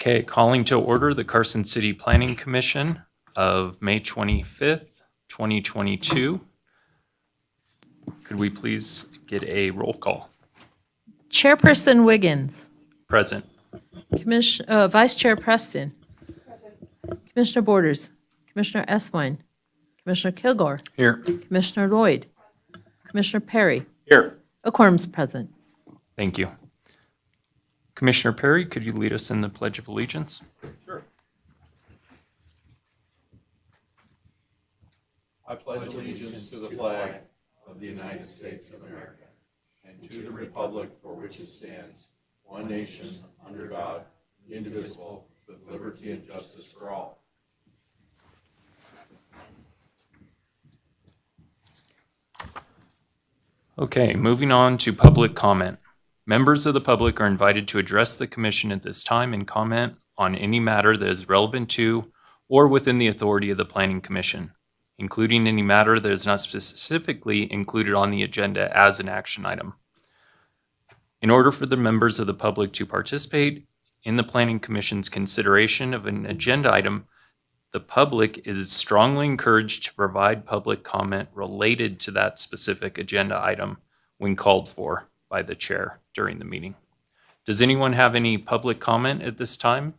Okay, calling to order the Carson City Planning Commission of May 25th, 2022. Could we please get a roll call? Chairperson Wiggins. Present. Vice Chair Preston. Commissioner Borders. Commissioner Eswine. Commissioner Kilgore. Here. Commissioner Lloyd. Commissioner Perry. Here. A quorum's present. Thank you. Commissioner Perry, could you lead us in the Pledge of Allegiance? Sure. I pledge allegiance to the flag of the United States of America and to the republic for which it stands, one nation, under God, indivisible, with liberty and justice for all. Okay, moving on to public comment. Members of the public are invited to address the commission at this time and comment on any matter that is relevant to or within the authority of the Planning Commission, including any matter that is not specifically included on the agenda as an action item. In order for the members of the public to participate in the Planning Commission's consideration of an agenda item, the public is strongly encouraged to provide public comment related to that specific agenda item when called for by the chair during the meeting. Does anyone have any public comment at this time?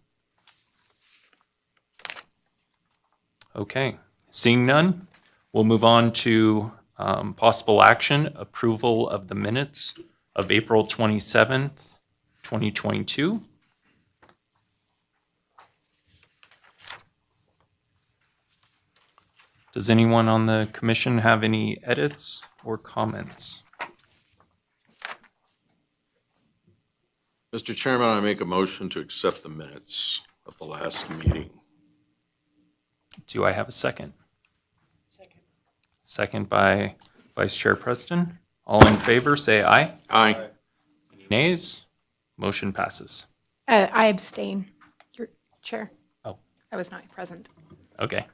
Okay, seeing none, we'll move on to possible action, approval of the minutes of April 27th, 2022. Does anyone on the commission have any edits or comments? Mr. Chairman, I make a motion to accept the minutes of the last meeting. Do I have a second? Second by Vice Chair Preston. All in favor, say aye. Aye. Any nays? Motion passes. I abstain, Your Chair. Oh. I was not present. Okay.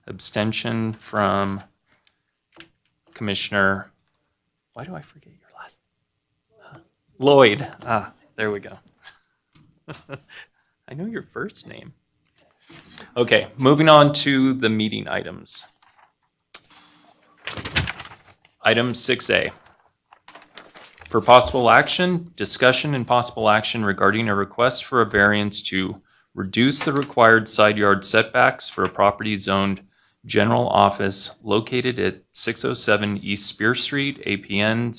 Abstention from Commissioner, why do I forget your last? Lloyd. Ah, there we go. I know your first name. Okay, moving on to the meeting items. Item 6A. For possible action, discussion and possible action regarding a request for a variance to reduce the required side yard setbacks for a property zoned general office located at 607 East Spear Street, APN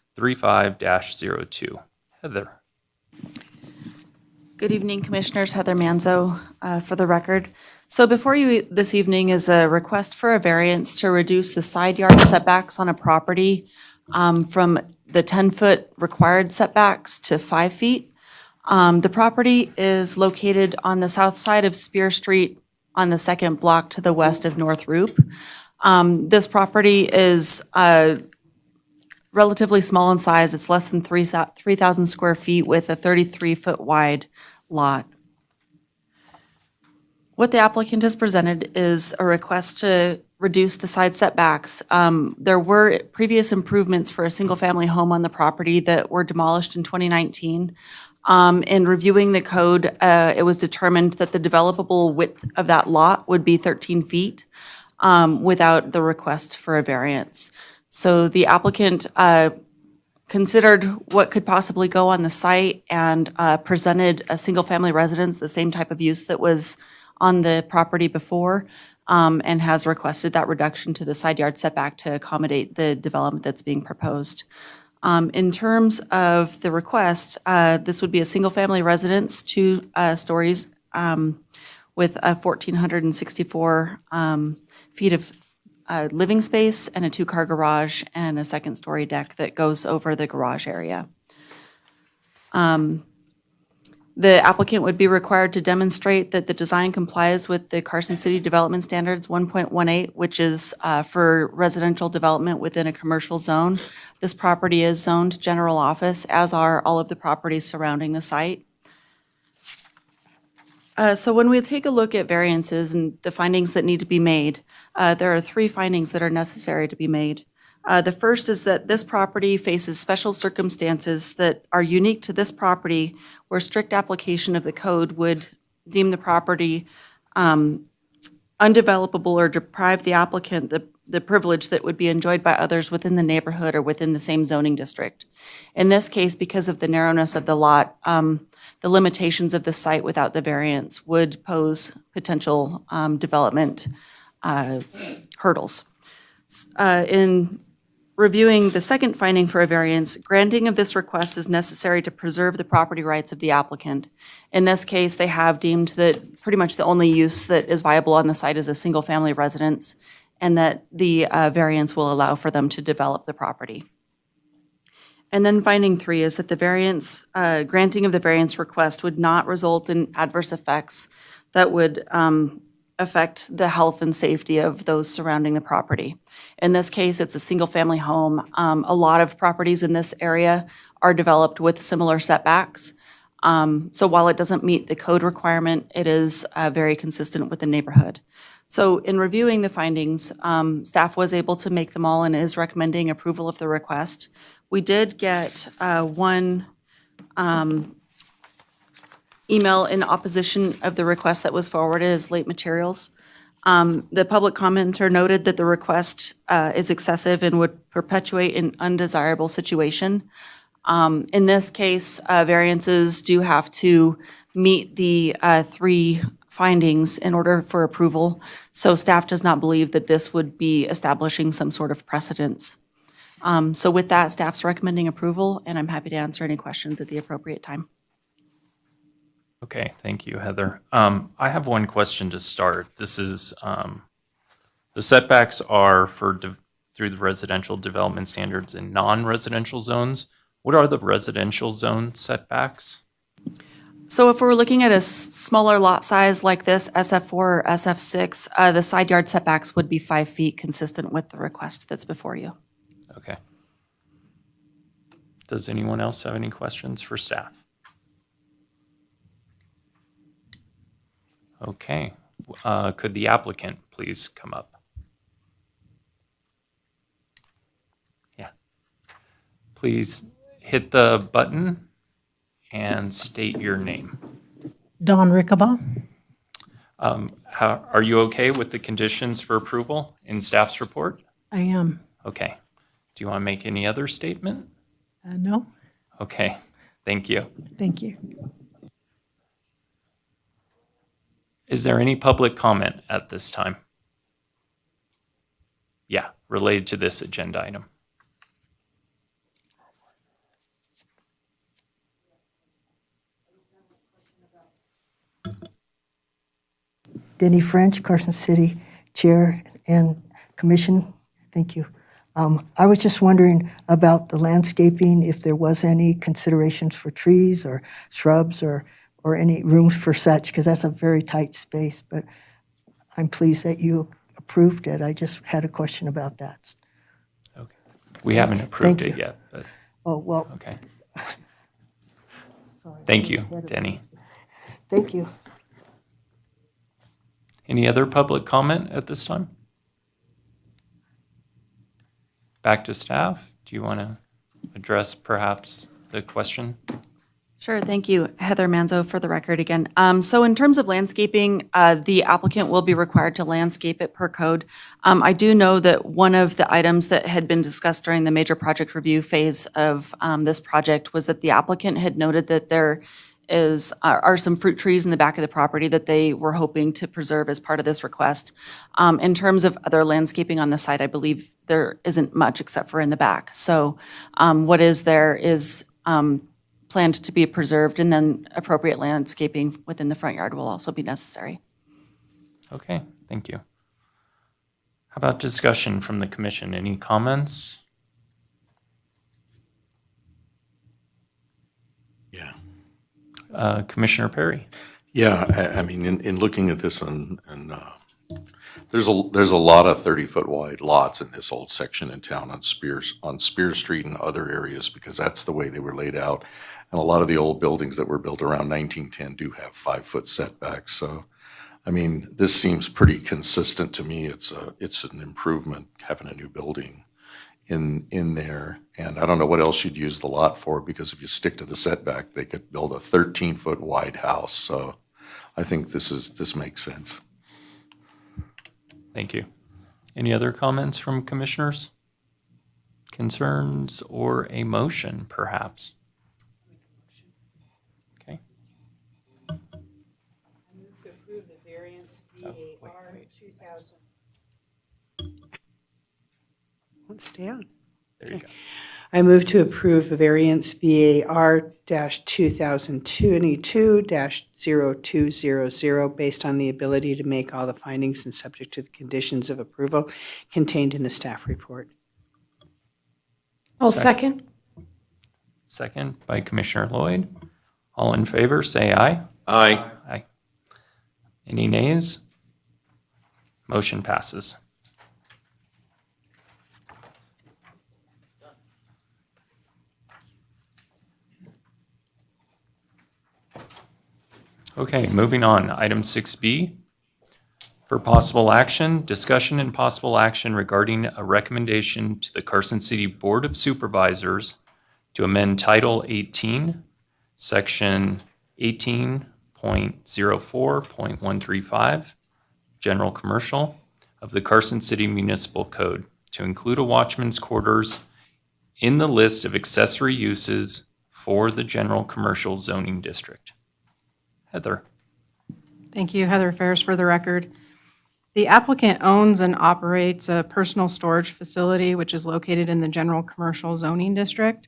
004-235-02. Heather. Good evening, Commissioners. Heather Manzo for the record. So before you this evening is a request for a variance to reduce the side yard setbacks on a property from the 10-foot required setbacks to 5 feet. The property is located on the south side of Spear Street on the second block to the west of North Roop. This property is relatively small in size. It's less than 3,000 square feet with a 33-foot wide lot. What the applicant has presented is a request to reduce the side setbacks. There were previous improvements for a single-family home on the property that were demolished in 2019. In reviewing the code, it was determined that the developable width of that lot would be 13 feet without the request for a variance. So the applicant considered what could possibly go on the site and presented a single-family residence, the same type of use that was on the property before, and has requested that reduction to the side yard setback to accommodate the development that's being proposed. In terms of the request, this would be a single-family residence, 2 stories, with a 1,464 feet of living space and a 2-car garage and a second-story deck that goes over the garage area. The applicant would be required to demonstrate that the design complies with the Carson City Development Standards 1.18, which is for residential development within a commercial zone. This property is zoned general office, as are all of the properties surrounding the site. So when we take a look at variances and the findings that need to be made, there are 3 findings that are necessary to be made. The first is that this property faces special circumstances that are unique to this property, where strict application of the code would deem the property undevelopable or deprive the applicant the privilege that would be enjoyed by others within the neighborhood or within the same zoning district. In this case, because of the narrowness of the lot, the limitations of the site without the variance would pose potential development hurdles. In reviewing the second finding for a variance, granting of this request is necessary to preserve the property rights of the applicant. In this case, they have deemed that pretty much the only use that is viable on the site is a single-family residence, and that the variance will allow for them to develop the property. And then finding 3 is that the variance, granting of the variance request would not result in adverse effects that would affect the health and safety of those surrounding the property. In this case, it's a single-family home. A lot of properties in this area are developed with similar setbacks. So while it doesn't meet the code requirement, it is very consistent with the neighborhood. So in reviewing the findings, staff was able to make them all and is recommending approval of the request. We did get one email in opposition of the request that was forwarded as late materials. The public commenter noted that the request is excessive and would perpetuate an undesirable situation. In this case, variances do have to meet the 3 findings in order for approval, so staff does not believe that this would be establishing some sort of precedence. So with that, staff's recommending approval, and I'm happy to answer any questions at the appropriate time. Okay, thank you, Heather. I have one question to start. This is, the setbacks are through the residential development standards in non-residential zones. What are the residential zone setbacks? So if we're looking at a smaller lot size like this, SF4 or SF6, the side yard setbacks would be 5 feet, consistent with the request that's before you. Okay. Does anyone else have any questions for staff? Okay. Could the applicant please come up? Yeah. Please hit the button and state your name. Dawn Rickaba. Are you okay with the conditions for approval in staff's report? I am. Okay. Do you want to make any other statement? No, Okay. Thank you. thank you. Is there any public comment at this time? Yeah, related to this agenda item. Denny French, Carson City Chair and Commission. Thank you. I was just wondering about the landscaping, if there was any considerations for trees or shrubs or any rooms for such, because that's a very tight space, but I'm pleased that you approved it. I just had a question about that. Okay. We haven't approved Thank it you. yet, but Oh, well, okay. Thank you, Denny. thank you. Any other public comment at this time? Back to staff. Do you want to address perhaps the question? Sure, thank you. Heather Manzo for the record again. So in terms of landscaping, the applicant will be required to landscape it per code. I do know that one of the items that had been discussed during the major project review phase of this project was that the applicant had noted that there are some fruit trees in the back of the property that they were hoping to preserve as part of this request. In terms of other landscaping on the site, I believe there isn't much except for in the back. So what is there is planned to be preserved, and then appropriate landscaping within the front yard will also be necessary. Okay, thank you. How about discussion from the commission? Any comments? Yeah. Commissioner Perry? Yeah, I mean, in looking at this and there's a lot of 30-foot wide lots in this old section in town on Spear Street and other areas, because that's the way they were laid out. And a lot of the old buildings that were built around 1910 do have 5-foot setbacks. So, I mean, this seems pretty consistent to me. It's an improvement having a new building in there. And I don't know what else you'd use the lot for, because if you stick to the setback, they could build a 13-foot wide house. So I think this makes sense. Thank you. Any other comments from commissioners? Concerns or a motion, perhaps? Okay. To approve the variance VAR 2000. Won't stay on. There you go. I move to approve the variance VAR-2022-0200 based on the ability to make all the findings and subject to the conditions of approval contained in the staff report. I'll Second. second. Second by Commissioner Lloyd. All in favor, say aye. Aye. Aye. Any nays? Motion passes. Okay, moving on. Item 6B. For possible action, discussion and possible action regarding a recommendation to the Carson City Board of Supervisors to amend Title 18, Section 18.04.135, General Commercial of the Carson City Municipal Code to include a watchman's quarters in the list of accessory uses for the General Commercial Zoning District. Heather. Thank you, Heather Ferris, for the record. The applicant owns and operates a personal storage facility which is located in the General Commercial Zoning District.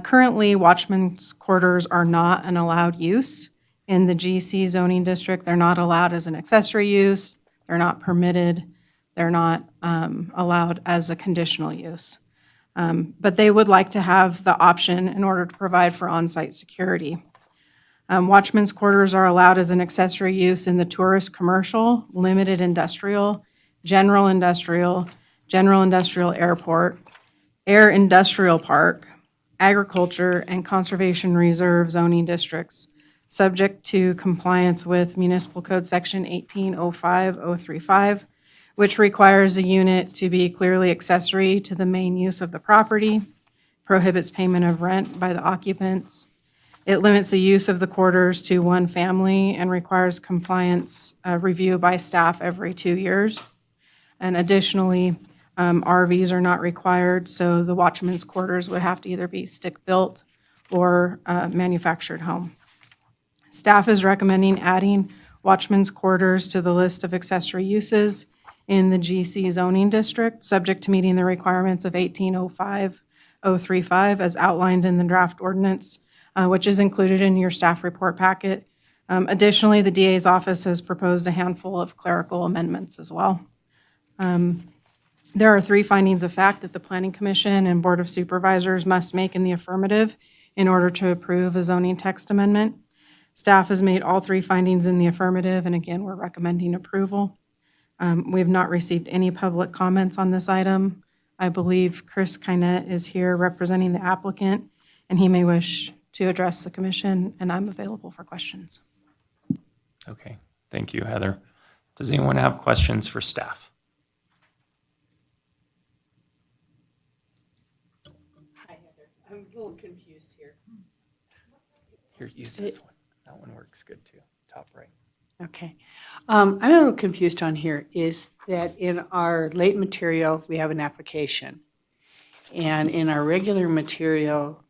Currently, watchman's quarters are not an allowed use in the GC zoning district. They're not allowed as an accessory use. They're not permitted. They're not allowed as a conditional use. But they would like to have the option in order to provide for on-site security. Watchman's quarters are allowed as an accessory use in the tourist commercial, limited industrial, general industrial airport, air industrial park, agriculture, and conservation reserve zoning districts, subject to compliance with Municipal Code Section 18.05.035, which requires a unit to be clearly accessory to the main use of the property, prohibits payment of rent by the occupants. It limits the use of the quarters to one family and requires compliance review by staff every 2 years. And additionally, RVs are not required, so the watchman's quarters would have to either be stick-built or manufactured home. Staff is recommending adding watchman's quarters to the list of accessory uses in the GC zoning district, subject to meeting the requirements of 18.05.035 as outlined in the draft ordinance, which is included in your staff report packet. Additionally, the DA's office has proposed a handful of clerical amendments as well. There are 3 findings of fact that the Planning Commission and Board of Supervisors must make in the affirmative in order to approve a zoning text amendment. Staff has made all 3 findings in the affirmative, and again, we're recommending approval. We have not received any public comments on this item. I believe Chris Kynette is here representing the applicant, and he may wish to address the commission, and I'm available for questions. Okay, thank you, Heather. Does anyone have questions for staff? Hi, Heather. I'm a little confused here. Here, use this one. That one works good too, top right. Okay. I'm a little confused on here is that in our late material, we have an application. And in our regular material,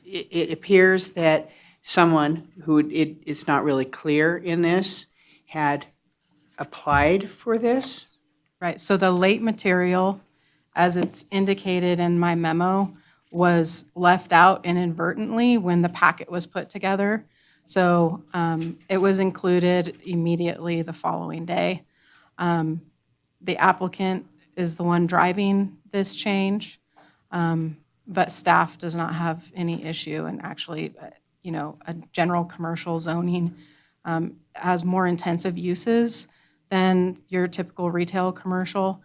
it appears that someone who, it's not really clear in this, had applied for this. Right, so the late material, as it's indicated in my memo, was left out inadvertently when the packet was put together. So it was included immediately the following day. The applicant is the one driving this change, but staff does not have any issue. And actually, a general commercial zoning has more intensive uses than your typical retail commercial.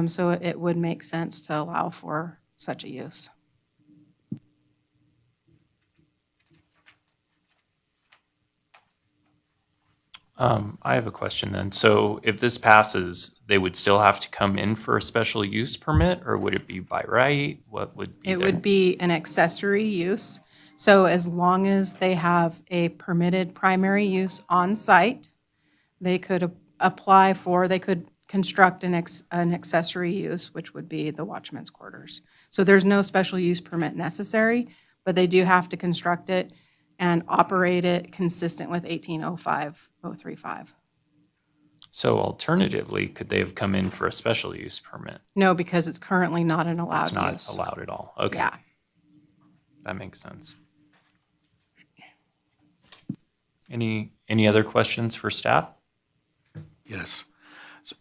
So it would make sense to allow for such a use. I have a question then. So if this passes, they would still have to come in for a special use permit, or would it be by right? What would be It there? would be an accessory use. So as long as they have a permitted primary use on site, they could apply for, they could construct an accessory use, which would be the watchman's quarters. So there's no special use permit necessary, but they do have to construct it and operate it consistent with 1805035. So alternatively, could they have come in for a special use permit? No, because it's currently not an allowed It's not use. allowed at all. Okay, Yeah. that makes sense. Any other questions for staff? Yes.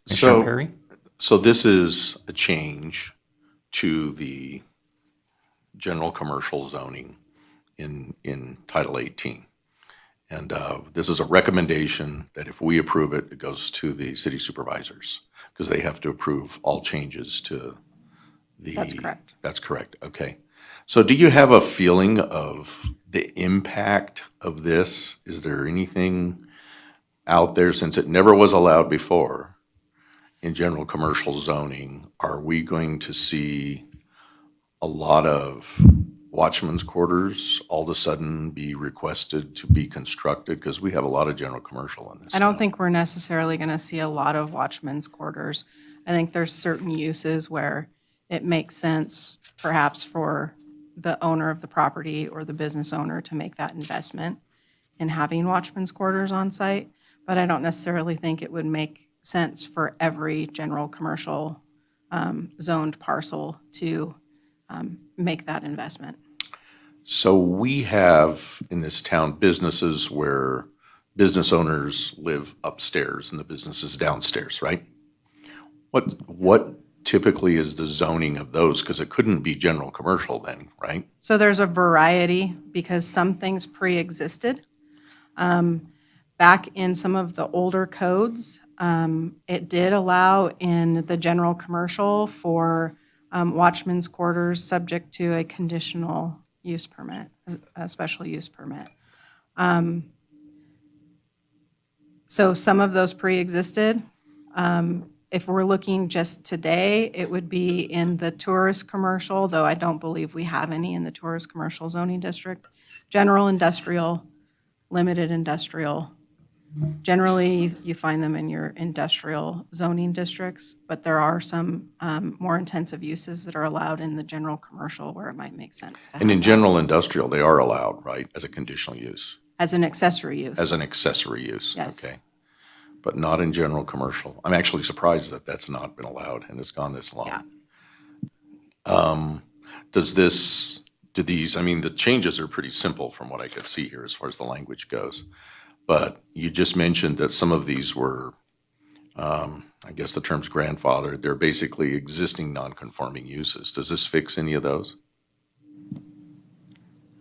Commissioner So, Perry? so this is a change to the general commercial zoning in Title 18. And this is a recommendation that if we approve it, it goes to the city supervisors because they have to approve all changes to the. That's correct. That's correct, okay. So do you have a feeling of the impact of this? Is there anything out there, since it never was allowed before in general commercial zoning, are we going to see a lot of watchman's quarters all of a sudden be requested to be constructed? Because we have a lot of general commercial in this I don't town. think we're necessarily going to see a lot of watchmen's quarters. I think there's certain uses where it makes sense perhaps for the owner of the property or the business owner to make that investment in having watchmen's quarters on site. But I don't necessarily think it would make sense for every general commercial zoned parcel to make that investment. So we have in this town businesses where business owners live upstairs and the business is downstairs, right? What typically is the zoning of those? Because it couldn't be general commercial then, right? So there's a variety because some things pre-existed. Back in some of the older codes, it did allow in the general commercial for watchmen's quarters subject to a conditional use permit, a special use permit. So some of those pre-existed. If we're looking just today, it would be in the tourist commercial, though I don't believe we have any in the tourist commercial zoning district. General industrial, limited industrial. Generally, you find them in your industrial zoning districts, but there are some more intensive uses that are allowed in the general commercial where it might make sense to have And in that general industrial, they are allowed, right, as a conditional use, as an accessory use. as an accessory use? Yes. Okay. But not in general commercial. I'm actually surprised that that's not been allowed and it's gone this long. Yeah. Do these, I mean, the changes are pretty simple from what I could see here as far as the language goes. But you just mentioned that some of these were, I guess the term's grandfathered. They're basically existing non-conforming uses. Does this fix any of those?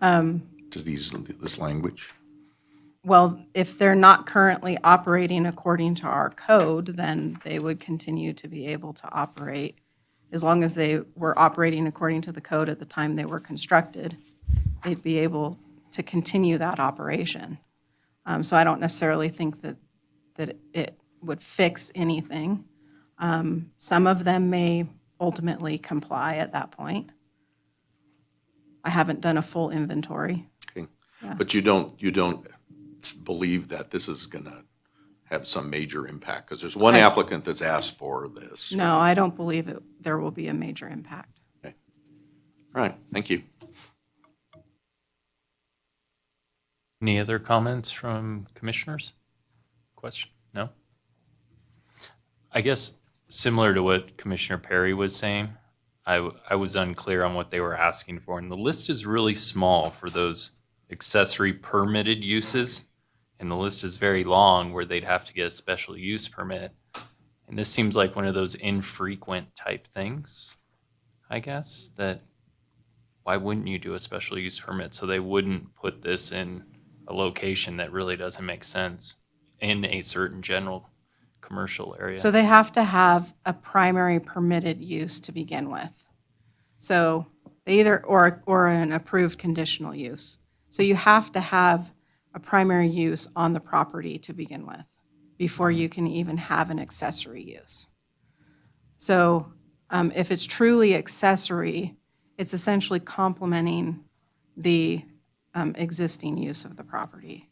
Does this language? Well, if they're not currently operating according to our code, then they would continue to be able to operate. As long as they were operating according to the code at the time they were constructed, they'd be able to continue that operation. So I don't necessarily think that it would fix anything. Some of them may ultimately comply at that point. I haven't done a full inventory. Okay. But you don't believe that this is going to have some major impact? Because there's one applicant that's asked for this. No, I don't believe there will be a major impact. Okay. All right, thank you. Any other comments from commissioners? Question? No? I guess similar to what Commissioner Perry was saying, I was unclear on what they were asking for. And the list is really small for those accessory permitted uses. And the list is very long where they'd have to get a special use permit. And this seems like one of those infrequent type things, I guess, that why wouldn't you do a special use permit? So they wouldn't put this in a location that really doesn't make sense in a certain general commercial area. So they have to have a primary permitted use to begin with. So they either, or an approved conditional use. So you have to have a primary use on the property to begin with. before you can even have an accessory use. So if it's truly accessory, it's essentially complementing the existing use of the property.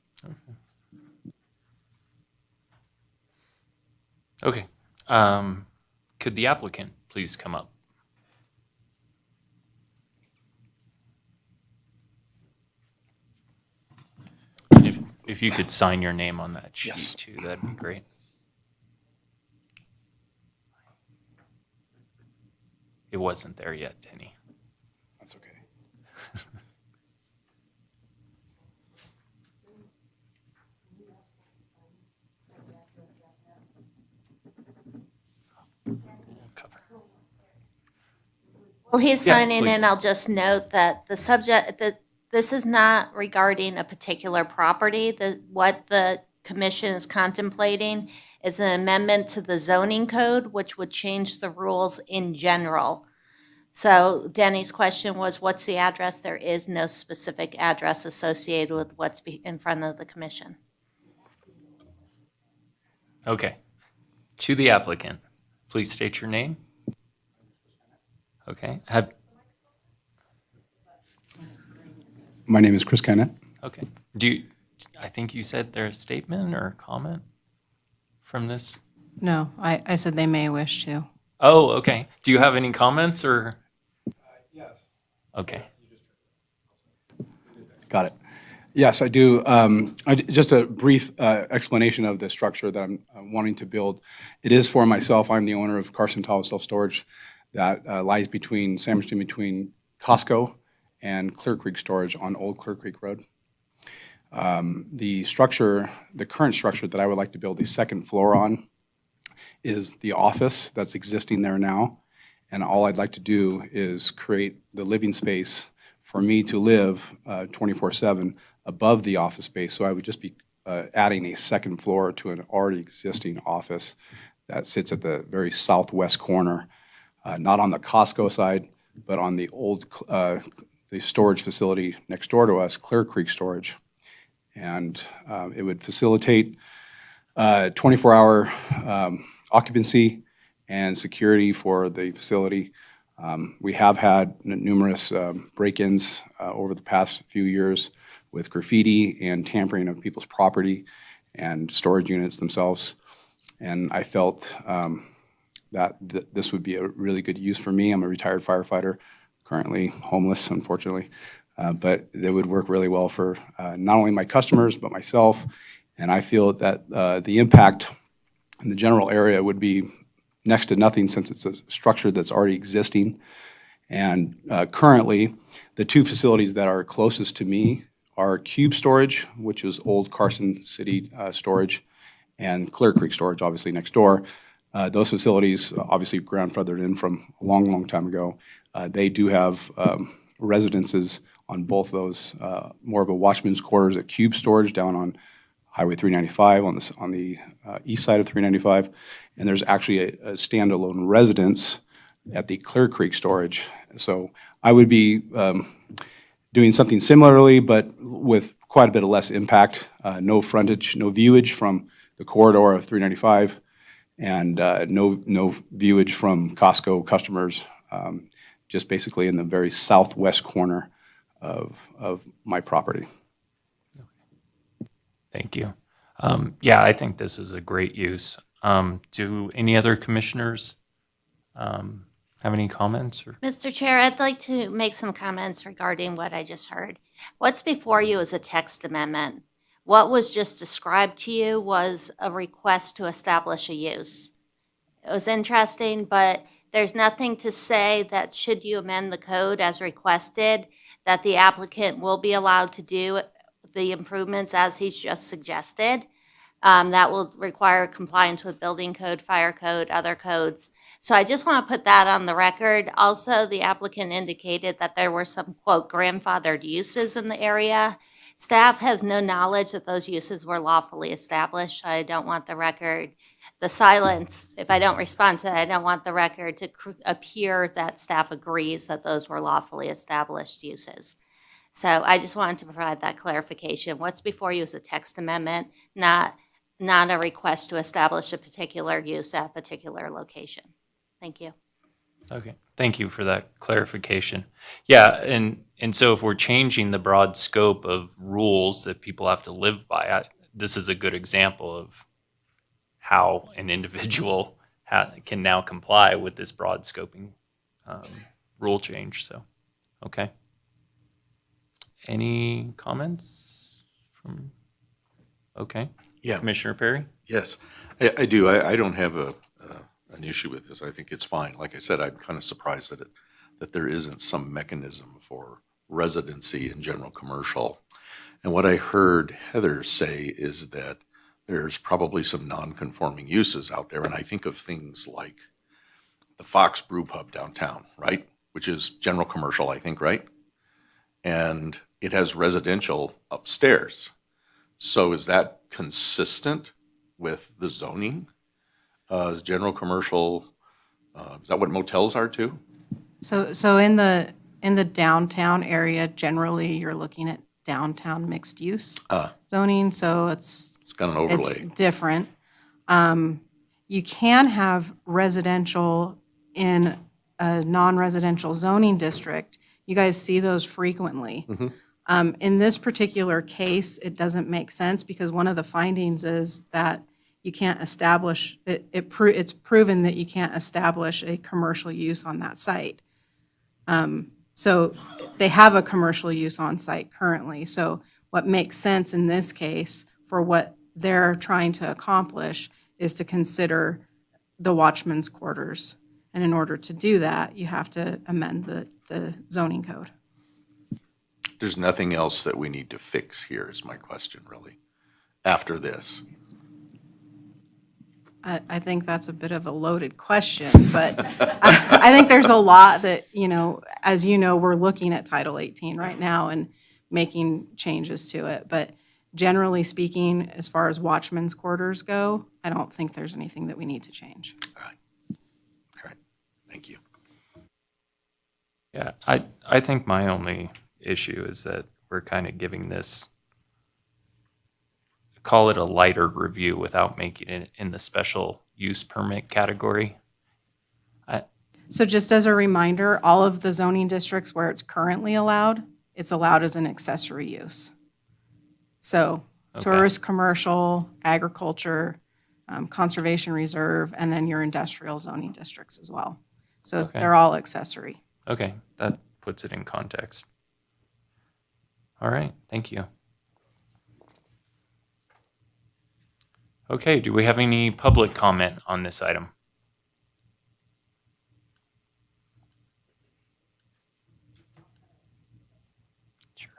Okay. Could the applicant please come up? And if you could sign your name on that sheet Yes. too, that'd be great. It wasn't there yet, Denny. That's okay. Cover. Well, he's Yeah, signing please. in. I'll just note that the subject, that this is not regarding a particular property. What the commission is contemplating is an amendment to the zoning code, which would change the rules in general. So Denny's question was, what's the address? There is no specific address associated with what's in front of the commission. Okay. To the applicant, please state your name. Okay. My name is Chris Kennett. Okay. I think you said there's a statement or a comment from this? No, I said they may wish to. Oh, okay. Do you have any comments or? Yes. Okay. Got it. Yes, I do. Just a brief explanation of the structure that I'm wanting to build. It is for myself. I'm the owner of Carson City Self-Storage that lies sandwiched in between Costco and Clear Creek Storage on Old Clear Creek Road. The current structure that I would like to build a second floor on is the office that's existing there now. And all I'd like to do is create the living space for me to live 24/7 above the office space. So I would just be adding a second floor to an already existing office that sits at the very southwest corner, not on the Costco side, but on the old the storage facility next door to us, Clear Creek Storage. And it would facilitate 24-hour occupancy and security for the facility. We have had numerous break-ins over the past few years with graffiti and tampering of people's property and storage units themselves. And I felt that this would be a really good use for me. I'm a retired firefighter, currently homeless, unfortunately. But it would work really well for not only my customers, but myself. And I feel that the impact in the general area would be next to nothing since it's a structure that's already existing. And currently, the two facilities that are closest to me are Cube Storage, which is old Carson City storage, and Clear Creek Storage, obviously next door. Those facilities, obviously grandfathered in from a long, long time ago. They do have residences on both those, more of a watchman's quarters at Cube Storage down on Highway 395 on the east side of 395, and there's actually a standalone residence at the Clear Creek Storage. So I would be doing something similarly, but with quite a bit of less impact, no frontage, no viewage from the corridor of 395, and no viewage from Costco customers, just basically in the very southwest corner of my property. Thank you. Yeah, I think this is a great use. Do any other commissioners have any comments? Or? Mr. Chair, I'd like to make some comments regarding what I just heard. What's before you is a text amendment. What was just described to you was a request to establish a use. It was interesting, but there's nothing to say that should you amend the code as requested, that the applicant will be allowed to do the improvements as he's just suggested. That will require compliance with building code, fire code, other codes. So I just want to put that on the record. Also, the applicant indicated that there were some, quote, grandfathered uses in the area. Staff has no knowledge that those uses were lawfully established. I don't want the record, the silence, if I don't respond to that, I don't want the record to appear that staff agrees that those were lawfully established uses. So I just wanted to provide that clarification. What's before you is a text amendment, not not a request to establish a particular use at a particular location. Thank you. Okay, thank you for that clarification. Yeah, and so if we're changing the broad scope of rules that people have to live by, this is a good example of how an individual can now comply with this broad scoping rule change. So, okay. Any comments from? Okay, Yeah, Commissioner Perry? yes, I do. I don't have an issue with this. I think it's fine. Like I said, I'm kind of surprised that there isn't some mechanism for residency in general commercial. And what I heard Heather say is that there's probably some non-conforming uses out there. And I think of things like the Fox Brew Pub downtown, right? Which is general commercial, I think, right? And it has residential upstairs. So is that consistent with the zoning? Is general commercial, is that what motels are too? So in the downtown area, generally, you're looking at downtown mixed use zoning, so it's It's got an it's overlay. different. You can have residential in a non-residential zoning district. You guys see those frequently. In this particular case, it doesn't make sense because one of the findings is that you can't establish, it's proven that you can't establish a commercial use on that site. So they have a commercial use on site currently. So what makes sense in this case for what they're trying to accomplish is to consider the watchman's quarters. And in order to do that, you have to amend the zoning code. There's nothing else that we need to fix here is my question, really, after this. I think that's a bit of a loaded question, but I think there's a lot that, as you know, we're looking at Title 18 right now and making changes to it. But generally speaking, as far as watchman's quarters go, I don't think there's anything that we need to change. All right, thank you. Yeah, I think my only issue is that we're kind of giving this, call it a lighter review without making it in the special use permit category. So just as a reminder, all of the zoning districts where it's currently allowed, it's allowed as an accessory use. So Okay. tourist, commercial, agriculture, conservation reserve, and then your industrial zoning districts as well. So Okay. they're all accessory. Okay, that puts it in context. All right, thank you. Okay, do we have any public comment on this item? Sure.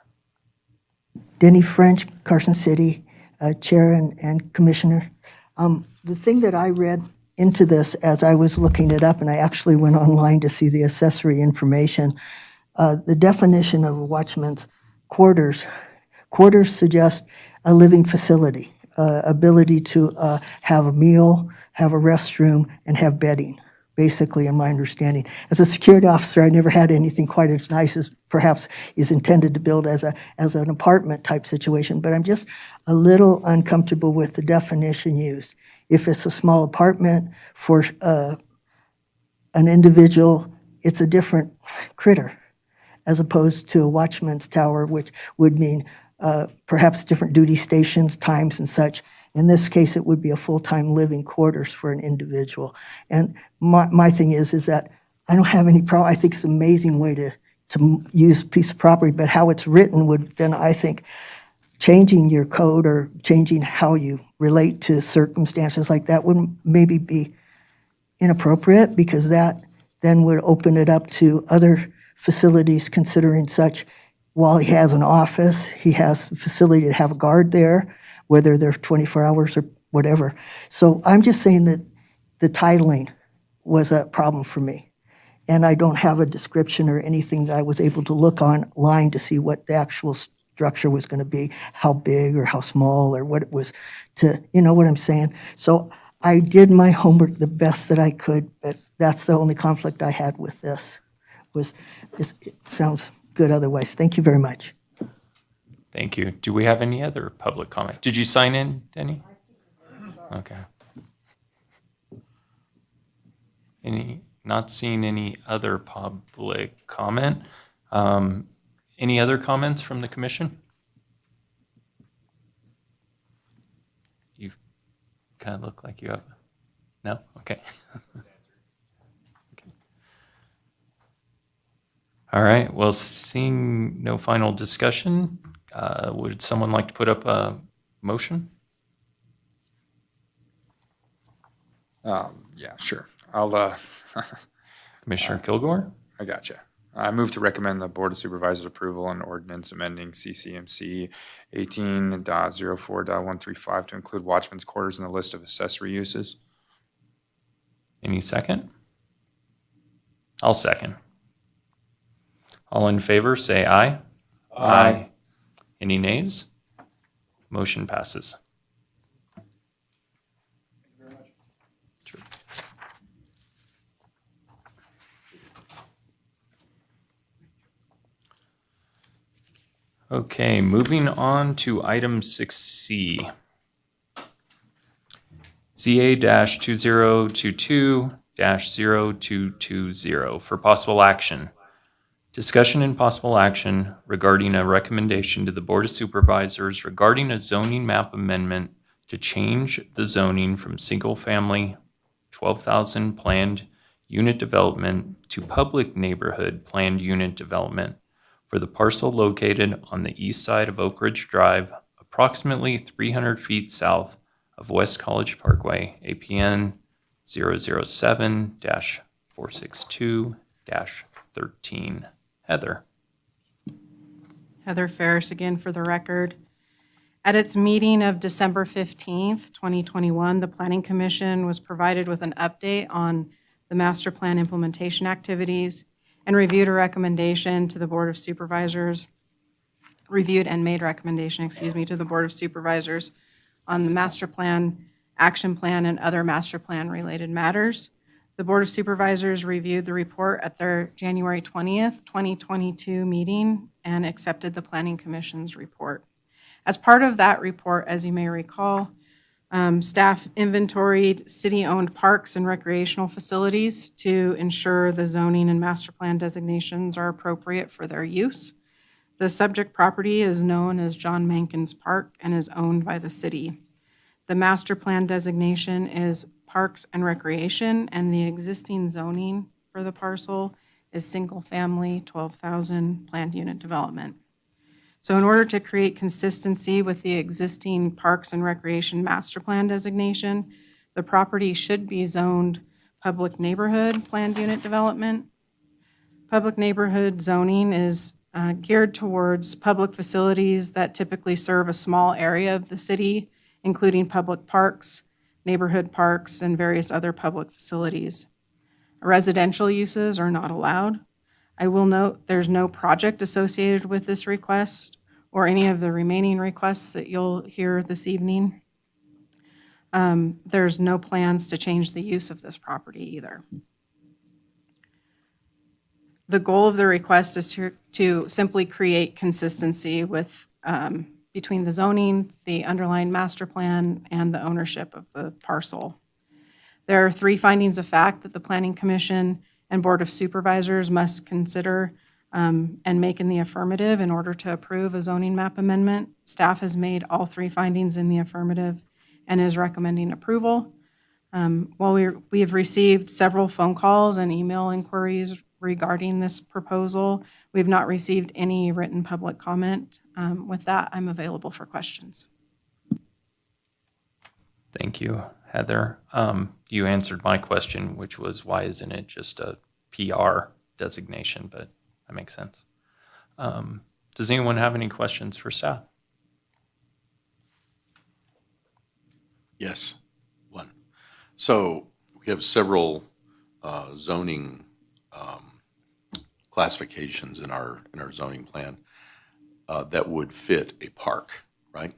Denny French, Carson City, Chair and Commissioner. The thing that I read into this as I was looking it up, and I actually went online to see the accessory information, the definition of a watchman's quarters suggest a living facility, ability to have a meal, have a restroom, and have bedding, basically, in my understanding. As a security officer, I never had anything quite as nice as perhaps is intended to build as an apartment type situation, but I'm just a little uncomfortable with the definition used. If it's a small apartment for an individual, it's a different critter, as opposed to a watchman's tower, which would mean perhaps different duty stations, times, and such. In this case, it would be a full-time living quarters for an individual. And my thing is that I don't have any problem. I think it's an amazing way to use a piece of property, but how it's written would then, I think, changing your code or changing how you relate to circumstances like that would maybe be inappropriate, because that then would open it up to other facilities considering such. While he has an office, he has the facility to have a guard there, whether they're 24 hours or whatever. So I'm just saying that the titling was a problem for me. And I don't have a description or anything that I was able to look online to see what the actual structure was going to be, how big or how small or what it was to, you know what I'm saying? So I did my homework the best that I could, but that's the only conflict I had with this. It sounds good otherwise. Thank you very much. Thank you. Do we have any other public comment? Did you sign in, Denny? Okay. Not seeing any other public comment. Any other comments from the commission? You kind of look like you have, no? Okay. Okay. All right, well, seeing no final discussion, would someone like to put up a motion? Yeah, sure. I'll, Commissioner Kilgore? I gotcha. I move to recommend the Board of Supervisors approval on ordinance amending CCMC 18.04.135 to include watchman's quarters in the list of accessory uses. Any second? I'll second. All in favor, say aye. Aye. Any nays? Motion passes. Sure. Okay, moving on to item 6C. ZA-2022-0220 for possible action. Discussion and possible action regarding a recommendation to the Board of Supervisors regarding a zoning map amendment to change the zoning from single-family 12,000 planned unit development to public neighborhood planned unit development for the parcel located on the east side of Oak Ridge Drive, approximately 300 feet south of West College Parkway, APN 007-462-13. Heather. Heather Ferris again for the record. At its meeting of December 15th, 2021, the Planning Commission was provided with an update on the master plan implementation activities and reviewed a recommendation to the Board of Supervisors, reviewed and made recommendation, to the Board of Supervisors on the master plan, action plan, and other master plan related matters. The Board of Supervisors reviewed the report at their January 20th, 2022 meeting and accepted the Planning Commission's report. As part of that report, as you may recall, staff inventoried city-owned parks and recreational facilities to ensure the zoning and master plan designations are appropriate for their use. The subject property is known as John Mankins Park and is owned by the city. The master plan designation is Parks and Recreation, and the existing zoning for the parcel is single-family 12,000 planned unit development. So in order to create consistency with the existing Parks and Recreation master plan designation, the property should be zoned public neighborhood planned unit development. Public neighborhood zoning is geared towards public facilities that typically serve a small area of the city, including public parks, neighborhood parks, and various other public facilities. Residential uses are not allowed. I will note there's no project associated with this request or any of the remaining requests that you'll hear this evening. There's no plans to change the use of this property either. The goal of the request is to simply create consistency with between the zoning, the underlying master plan, and the ownership of the parcel. There are 3 findings of fact that the Planning Commission and Board of Supervisors must consider and make in the affirmative in order to approve a zoning map amendment. Staff has made all 3 findings in the affirmative and is recommending approval. While we have received several phone calls and email inquiries regarding this proposal, we've not received any written public comment. With that, I'm available for questions. Thank you, Heather. You answered my question, which was why isn't it just a PR designation, but that makes sense. Does anyone have any questions for staff? Yes, one. So we have several zoning classifications in our zoning plan that would fit a park, right?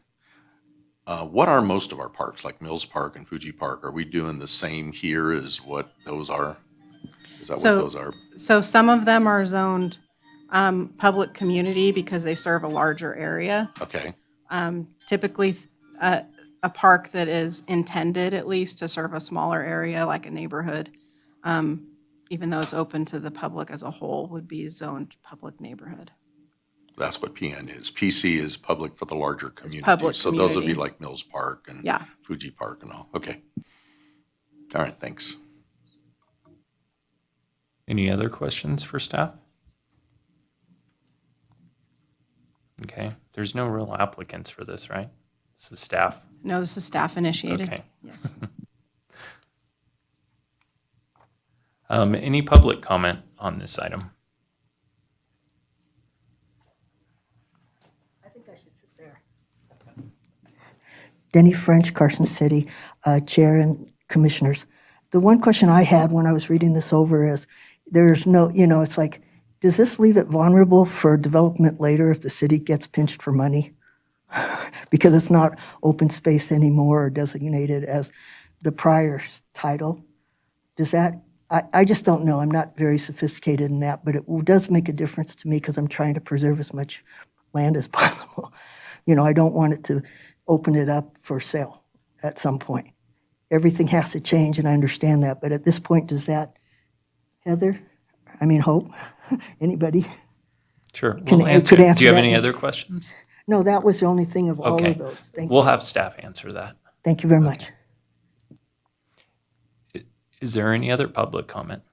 What are most of our parks, like Mills Park and Fuji Park? Are we doing the same here as what those are? Is that what those are? So some of them are zoned public community because they serve a larger area. Okay, Typically, a park that is intended at least to serve a smaller area like a neighborhood, even though it's open to the public as a whole, would be zoned public neighborhood. That's what PN is. PC is public for the larger community. public So those would be community. like Mills Park and Yeah. Fuji Park and all. Okay. All right, thanks. Any other questions for staff? Okay, there's no real applicants for this, right? This is staff. No, this is staff initiated. Okay. Yes. Any public comment on this item? Denny French, Carson City, Chair and Commissioners. The one question I had when I was reading this over is, there's no, it's like, does this leave it vulnerable for development later if the city gets pinched for money? Because it's not open space anymore or designated as the prior title. Does that, I just don't know. I'm not very sophisticated in that, but it does make a difference to me because I'm trying to preserve as much land as possible. I don't want it to open it up for sale at some point. Everything has to change, and I understand that. But at this point, does that, Heather? Hope? Anybody? Sure. Can- We'll answer. could Do answer you have that any one. other questions? No, that was the only thing of all Okay. of those. Thank We'll you. have staff answer that. Thank you very much. Is there any other public comment?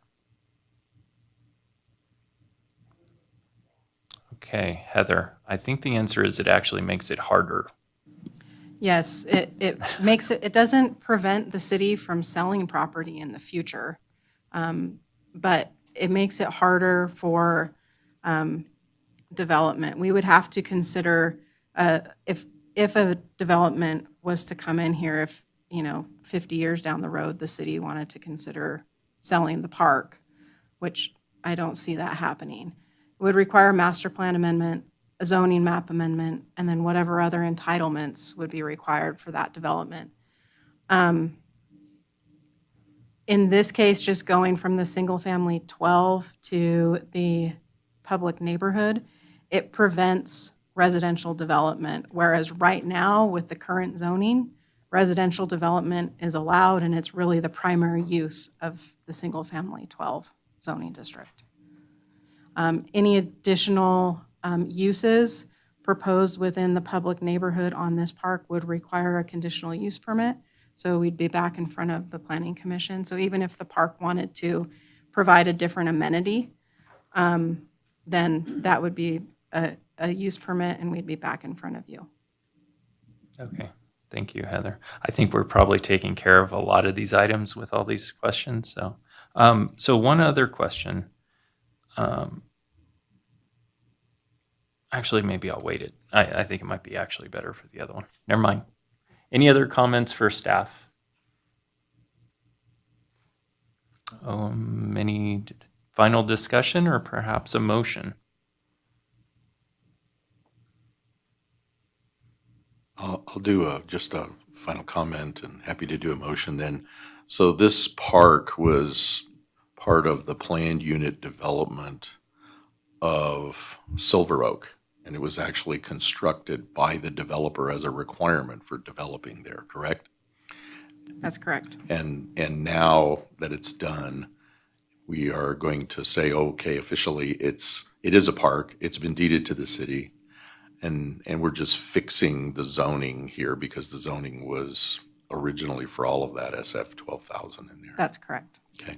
Okay, Heather, I think the answer is it actually makes it harder. Yes, it makes it, it doesn't prevent the city from selling property in the future, but it makes it harder for development. We would have to consider, if a development was to come in here, if, 50 years down the road, the city wanted to consider selling the park, which I don't see that happening. It would require a master plan amendment, a zoning map amendment, and then whatever other entitlements would be required for that development. In this case, just going from the single-family 12 to the public neighborhood, it prevents residential development, whereas right now, with the current zoning, residential development is allowed, and it's really the primary use of the single-family 12 zoning district. Any additional uses proposed within the public neighborhood on this park would require a conditional use permit. So we'd be back in front of the Planning Commission. So even if the park wanted to provide a different amenity, then that would be a use permit, and we'd be back in front of you. Okay, thank you, Heather. I think we're probably taking care of a lot of these items with all these questions. So one other question. Actually, maybe I'll wait it. I think it might be actually better for the other one. Never mind. Any other comments for staff? Any final discussion or perhaps a motion? I'll do just a final comment and happy to do a motion then. So this park was part of the planned unit development of Silver Oak, and it was actually constructed by the developer as a requirement for developing there, correct? That's correct. And now that it's done, we are going to say, okay, officially, it is a park. It's been deeded to the city, and we're just fixing the zoning here because the zoning was originally for all of that SF 12,000 in there. That's correct. Okay.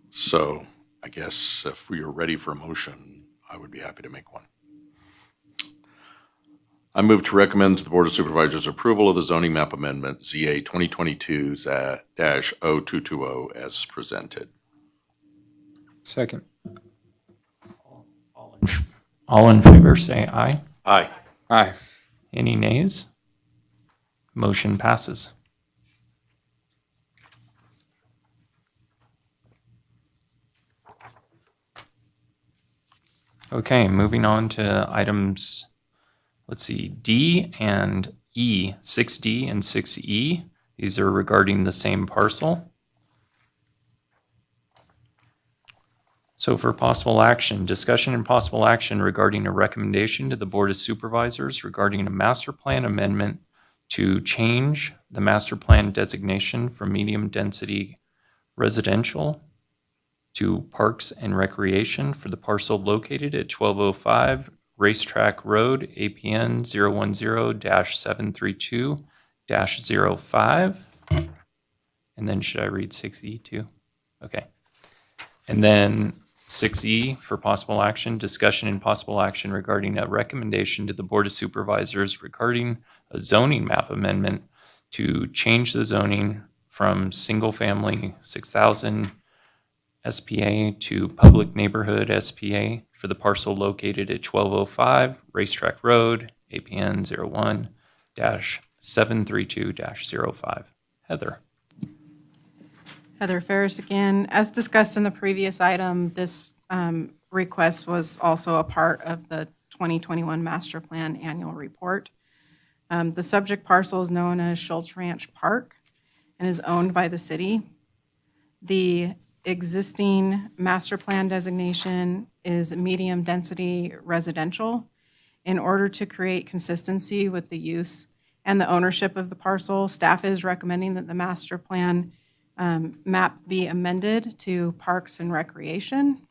So I guess if we are ready for a motion, I would be happy to make one. I move to recommend to the Board of Supervisors approval of the zoning map amendment ZA 2022-0220 as presented. Second. All in favor, say aye. Aye. Aye. Any nays? Motion passes. Okay, moving on to items, let's see, D and E, 6D and 6E. These are regarding the same parcel. So for possible action, discussion and possible action regarding a recommendation to the Board of Supervisors regarding a master plan amendment to change the master plan designation from medium-density residential to Parks and Recreation for the parcel located at 1205 Racetrack Road, APN 010-732-05. And then should I read 6E too? Okay. And then 6E for possible action, discussion and possible action regarding a recommendation to the Board of Supervisors regarding a zoning map amendment to change the zoning from single-family 6,000 SPA to public neighborhood SPA for the parcel located at 1205 Racetrack Road, APN 01-732-05. Heather. Heather Ferris again. As discussed in the previous item, this request was also a part of the 2021 Master Plan Annual Report. The subject parcel is known as Schultz Ranch Park and is owned by the city. The existing master plan designation is medium-density residential. In order to create consistency with the use and the ownership of the parcel, staff is recommending that the master plan map be amended to Parks and Recreation.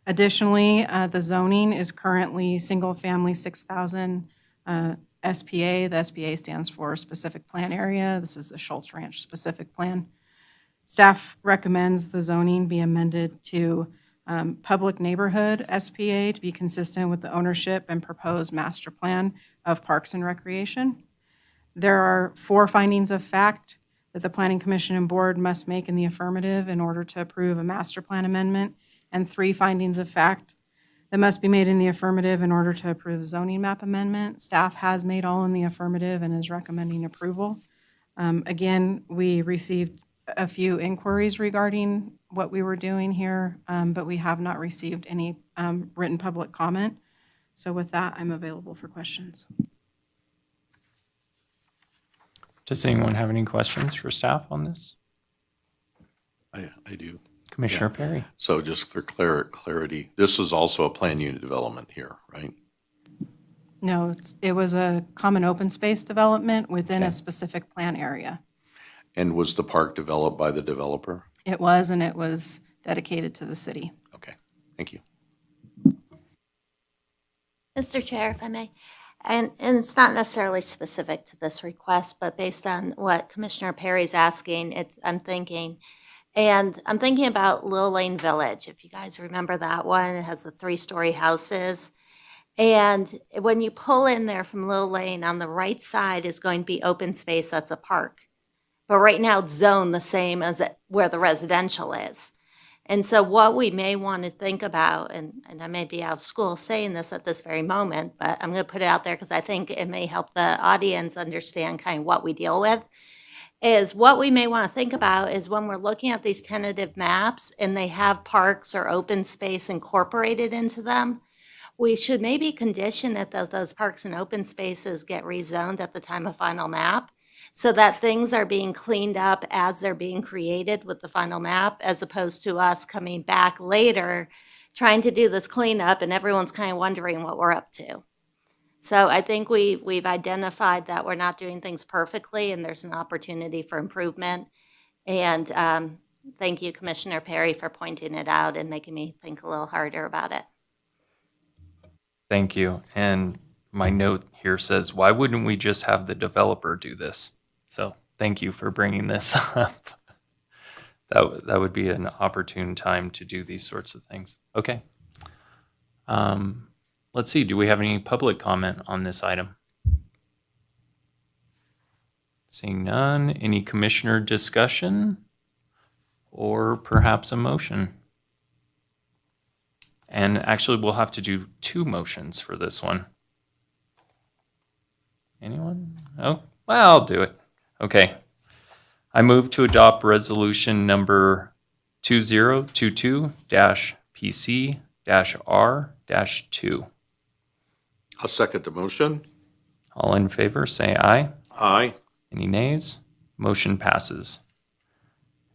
Additionally, the zoning is currently single-family 6,000 SPA. The SPA stands for Specific Plan Area. This is a Schultz Ranch specific plan. Staff recommends the zoning be amended to Public Neighborhood SPA to be consistent with the ownership and proposed master plan of Parks and Recreation. There are 4 findings of fact that the Planning Commission and Board must make in the affirmative in order to approve a master plan amendment, and 3 findings of fact that must be made in the affirmative in order to approve the zoning map amendment. Staff has made all in the affirmative and is recommending approval. Again, we received a few inquiries regarding what we were doing here, but we have not received any written public comment. So with that, I'm available for questions. Does anyone have any questions for staff on this? I do. Commissioner Perry? So just for clarity, this is also a plan unit development here, right? No, it was a common open space development within a Okay. specific plan area. And was the park developed by the developer? It was, and it was dedicated to the city. Okay, thank you. Mr. Chair, if I may, and it's not necessarily specific to this request, but based on what Commissioner Perry's asking, I'm thinking about Lil Lane Village. If you guys remember that one, it has the 3-story houses. And when you pull in there from Lil Lane, on the right side is going to be open space, that's a park. But right now it's zoned the same as where the residential is. And so what we may want to think about, and I may be out of school saying this at this very moment, but I'm going to put it out there because I think it may help the audience understand kind of what we deal with, is what we may want to think about is when we're looking at these tentative maps and they have parks or open space incorporated into them, we should maybe condition that those parks and open spaces get rezoned at the time of final map, so that things are being cleaned up as they're being created with the final map, as opposed to us coming back later trying to do this cleanup and everyone's kind of wondering what we're up to. So I think we've identified that we're not doing things perfectly and there's an opportunity for improvement. And thank you, Commissioner Perry, for pointing it out and making me think a little harder about it. Thank you. And my note here says, why wouldn't we just have the developer do this? So thank you for bringing this up. That would be an opportune time to do these sorts of things. Okay. Let's see, do we have any public comment on this item? Seeing none, any commissioner discussion or perhaps a motion? And actually, we'll have to do 2 motions for this one. Anyone? Oh, well, I'll do it. Okay. I move to adopt resolution number 2022-PC-R-2. I'll second the motion. All in favor, say aye. Aye. Any nays? Motion passes.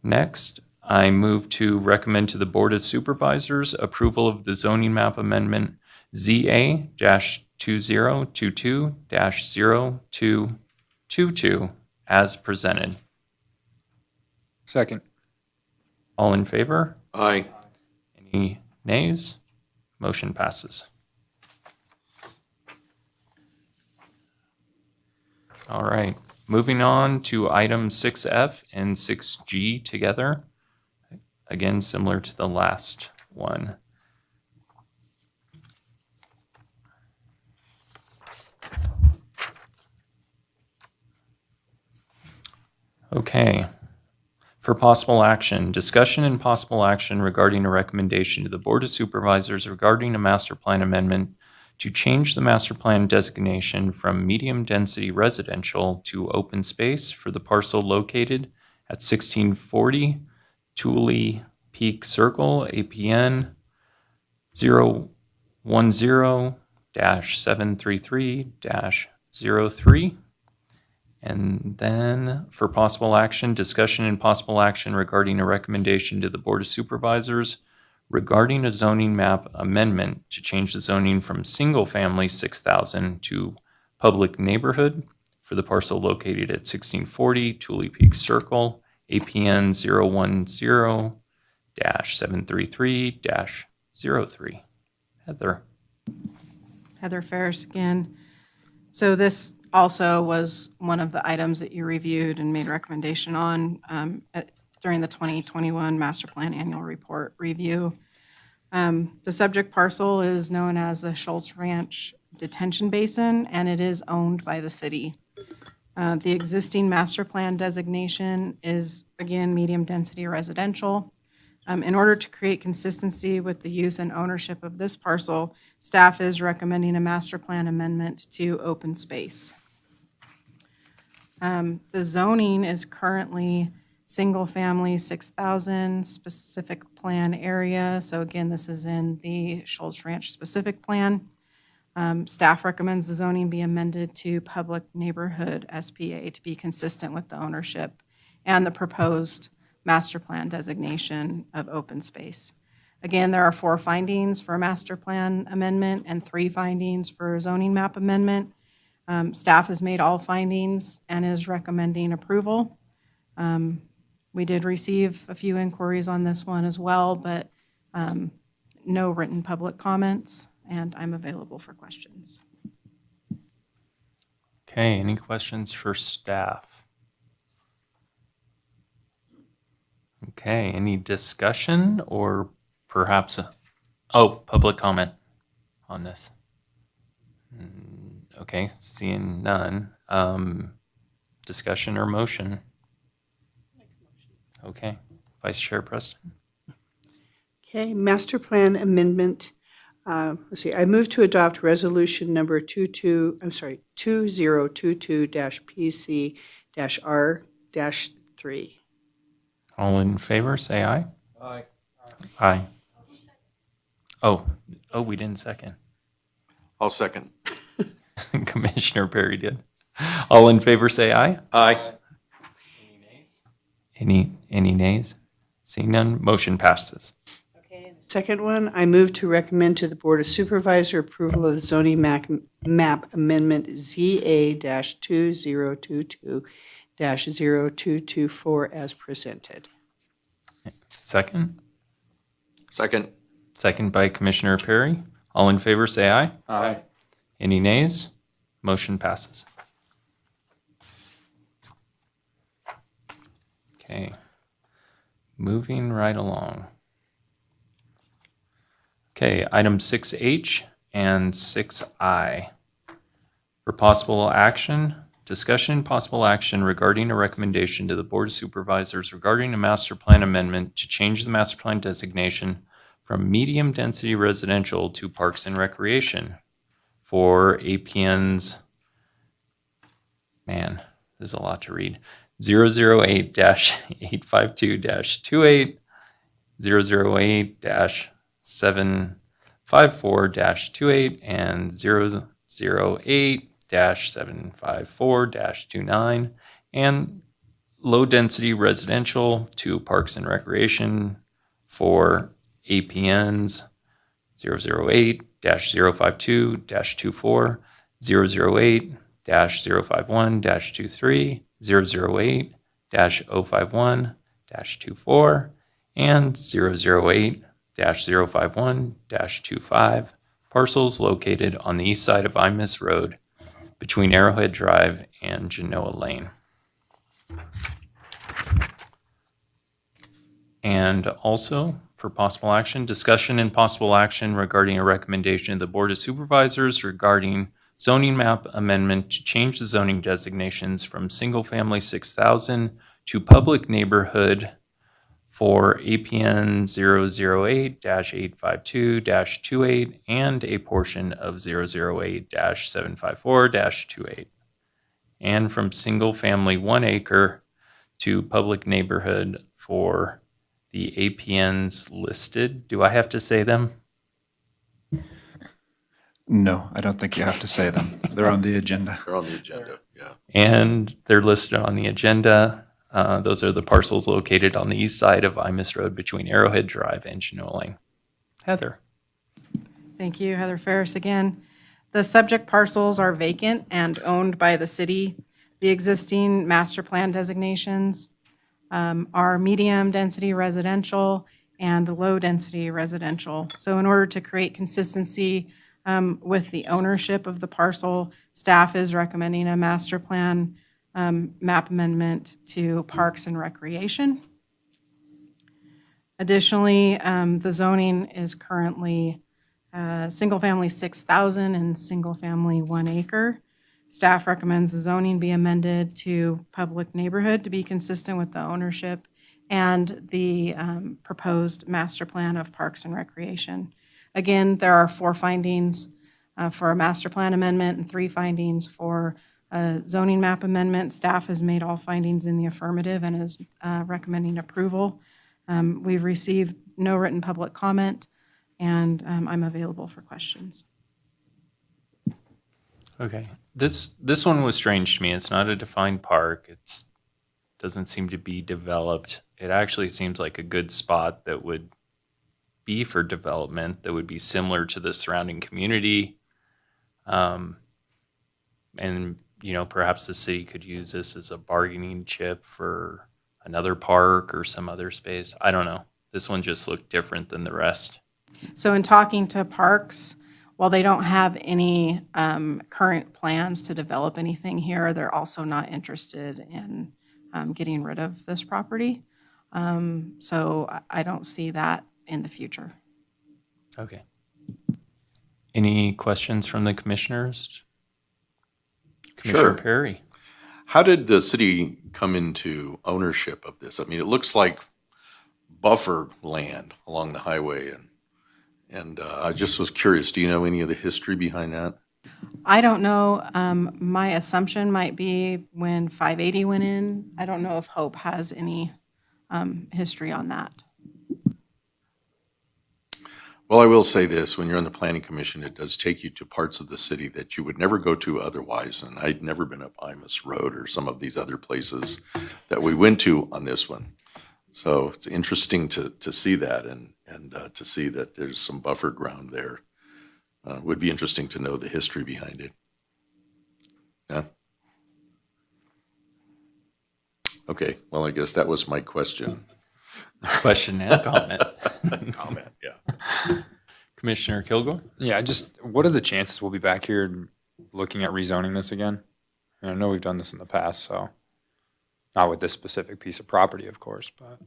Next, I move to recommend to the Board of Supervisors approval of the zoning map amendment ZA-2 2022-0222 as presented. Second. All in favor? Aye. Any nays? Motion passes. All right, moving on to item 6F and 6G together. Again, similar to the last one. Okay. For possible action, discussion and possible action regarding a recommendation to the Board of Supervisors regarding a master plan amendment to change the master plan designation from medium-density residential to open space for the parcel located at 1640 Thule Peak Circle, APN 010-733-03. And then for possible action, discussion and possible action regarding a recommendation to the Board of Supervisors regarding a zoning map amendment to change the zoning from single-family 6,000 to public neighborhood for the parcel located at 1640 Thule Peak Circle, APN 010-733-03. Heather. Heather Ferris again. So this also was one of the items that you reviewed and made a recommendation on during the 2021 Master Plan Annual Report review. The subject parcel is known as the Schultz Ranch Detention Basin, and it is owned by the city. The existing master plan designation is, again, medium-density residential. In order to create consistency with the use and ownership of this parcel, staff is recommending a master plan amendment to open space. The zoning is currently single-family 6,000 specific plan area. So again, this is in the Schultz Ranch specific plan. Staff recommends the zoning be amended to public neighborhood SPA to be consistent with the ownership and the proposed master plan designation of open space. Again, there are 4 findings for a master plan amendment and 3 findings for a zoning map amendment. Staff has made all findings and is recommending approval. We did receive a few inquiries on this one as well, but no written public comments, and I'm available for questions. Okay, any questions for staff? Okay, any discussion or perhaps public comment on this? Okay, seeing none. Discussion or motion? Okay, Vice Chair Preston. Okay, master plan amendment. Let's see, I move to adopt resolution number 2022-PC-R-3. All in favor, say aye. Aye. Aye. Oh, we didn't second. I'll second. Commissioner Perry did. All in favor, say aye. Aye. Any nays? Seeing none, motion passes. Second one, I move to recommend to the Board of Supervisor approval of the zoning map amendment ZA-2022-0224 as presented. Second? Second. Second by Commissioner Perry. All in favor, say aye. Aye. Any nays? Motion passes. Okay. Moving right along. Okay, item 6H and 6I. For possible action, discussion and possible action regarding a recommendation to the Board of Supervisors regarding a master plan amendment to change the master plan designation from medium-density residential to parks and recreation for APNs, man, there's a lot to read, 008-852-28, 008-754-28, and 008-754-29, and low-density residential to parks and recreation for APNs 008-052-24, 008-051-23, 008-051-24, and 008-051-25, parcels located on the east side of Imus Road between Arrowhead Drive and Genoa Lane. And also, for possible action, discussion and possible action regarding a recommendation of the Board of Supervisors regarding zoning map amendment to change the zoning designations from single-family 6,000 to public neighborhood for APN 008-852-28 and a portion of 008-754-28. And from single-family 1 acre to public neighborhood for the APNs listed. Do I have to say them? No, I don't think you have to say them. They're on the agenda. They're on the agenda, yeah. And they're listed on the agenda. Those are the parcels located on the east side of Imus Road between Arrowhead Drive and Genoa Lane. Heather. Thank you, Heather Ferris again. The subject parcels are vacant and owned by the city. The existing master plan designations are medium-density residential and low-density residential. So in order to create consistency with the ownership of the parcel, staff is recommending a master plan map amendment to Parks and Recreation. Additionally, the zoning is currently single-family 6,000 and single-family 1 acre. Staff recommends the zoning be amended to public neighborhood to be consistent with the ownership and the proposed master plan of Parks and Recreation. Again, there are 4 findings for a master plan amendment and 3 findings for a zoning map amendment. Staff has made all findings in the affirmative and is recommending approval. We've received no written public comment, and I'm available for questions. Okay. This one was strange to me. It's not a defined park. It doesn't seem to be developed. It actually seems like a good spot that would be for development, that would be similar to the surrounding community. And, perhaps the city could use this as a bargaining chip for another park or some other space. I don't know. This one just looked different than the rest. So in talking to Parks, while they don't have any current plans to develop anything here, they're also not interested in getting rid of this property. So I don't see that in the future. Okay. Any questions from the commissioners? Commissioner Sure. Perry. How did the city come into ownership of this? I mean, it looks like buffer land along the highway, and I just was curious, do you know any of the history behind that? I don't know. My assumption might be when 580 went in. I don't know if Hope has any history on that. Well, I will say this, when you're on the planning commission, it does take you to parts of the city that you would never go to otherwise. And I'd never been up Imus Road or some of these other places that we went to on this one. So it's interesting to see that and to see that there's some buffer ground there. Would be interesting to know the history behind it. Yeah. Okay, well, I guess that was my question. Question and comment. Comment, yeah. Commissioner Kilgore? Yeah, what are the chances we'll be back here looking at rezoning this again? And I know we've done this in the past, so not with this specific piece of property, of course, but.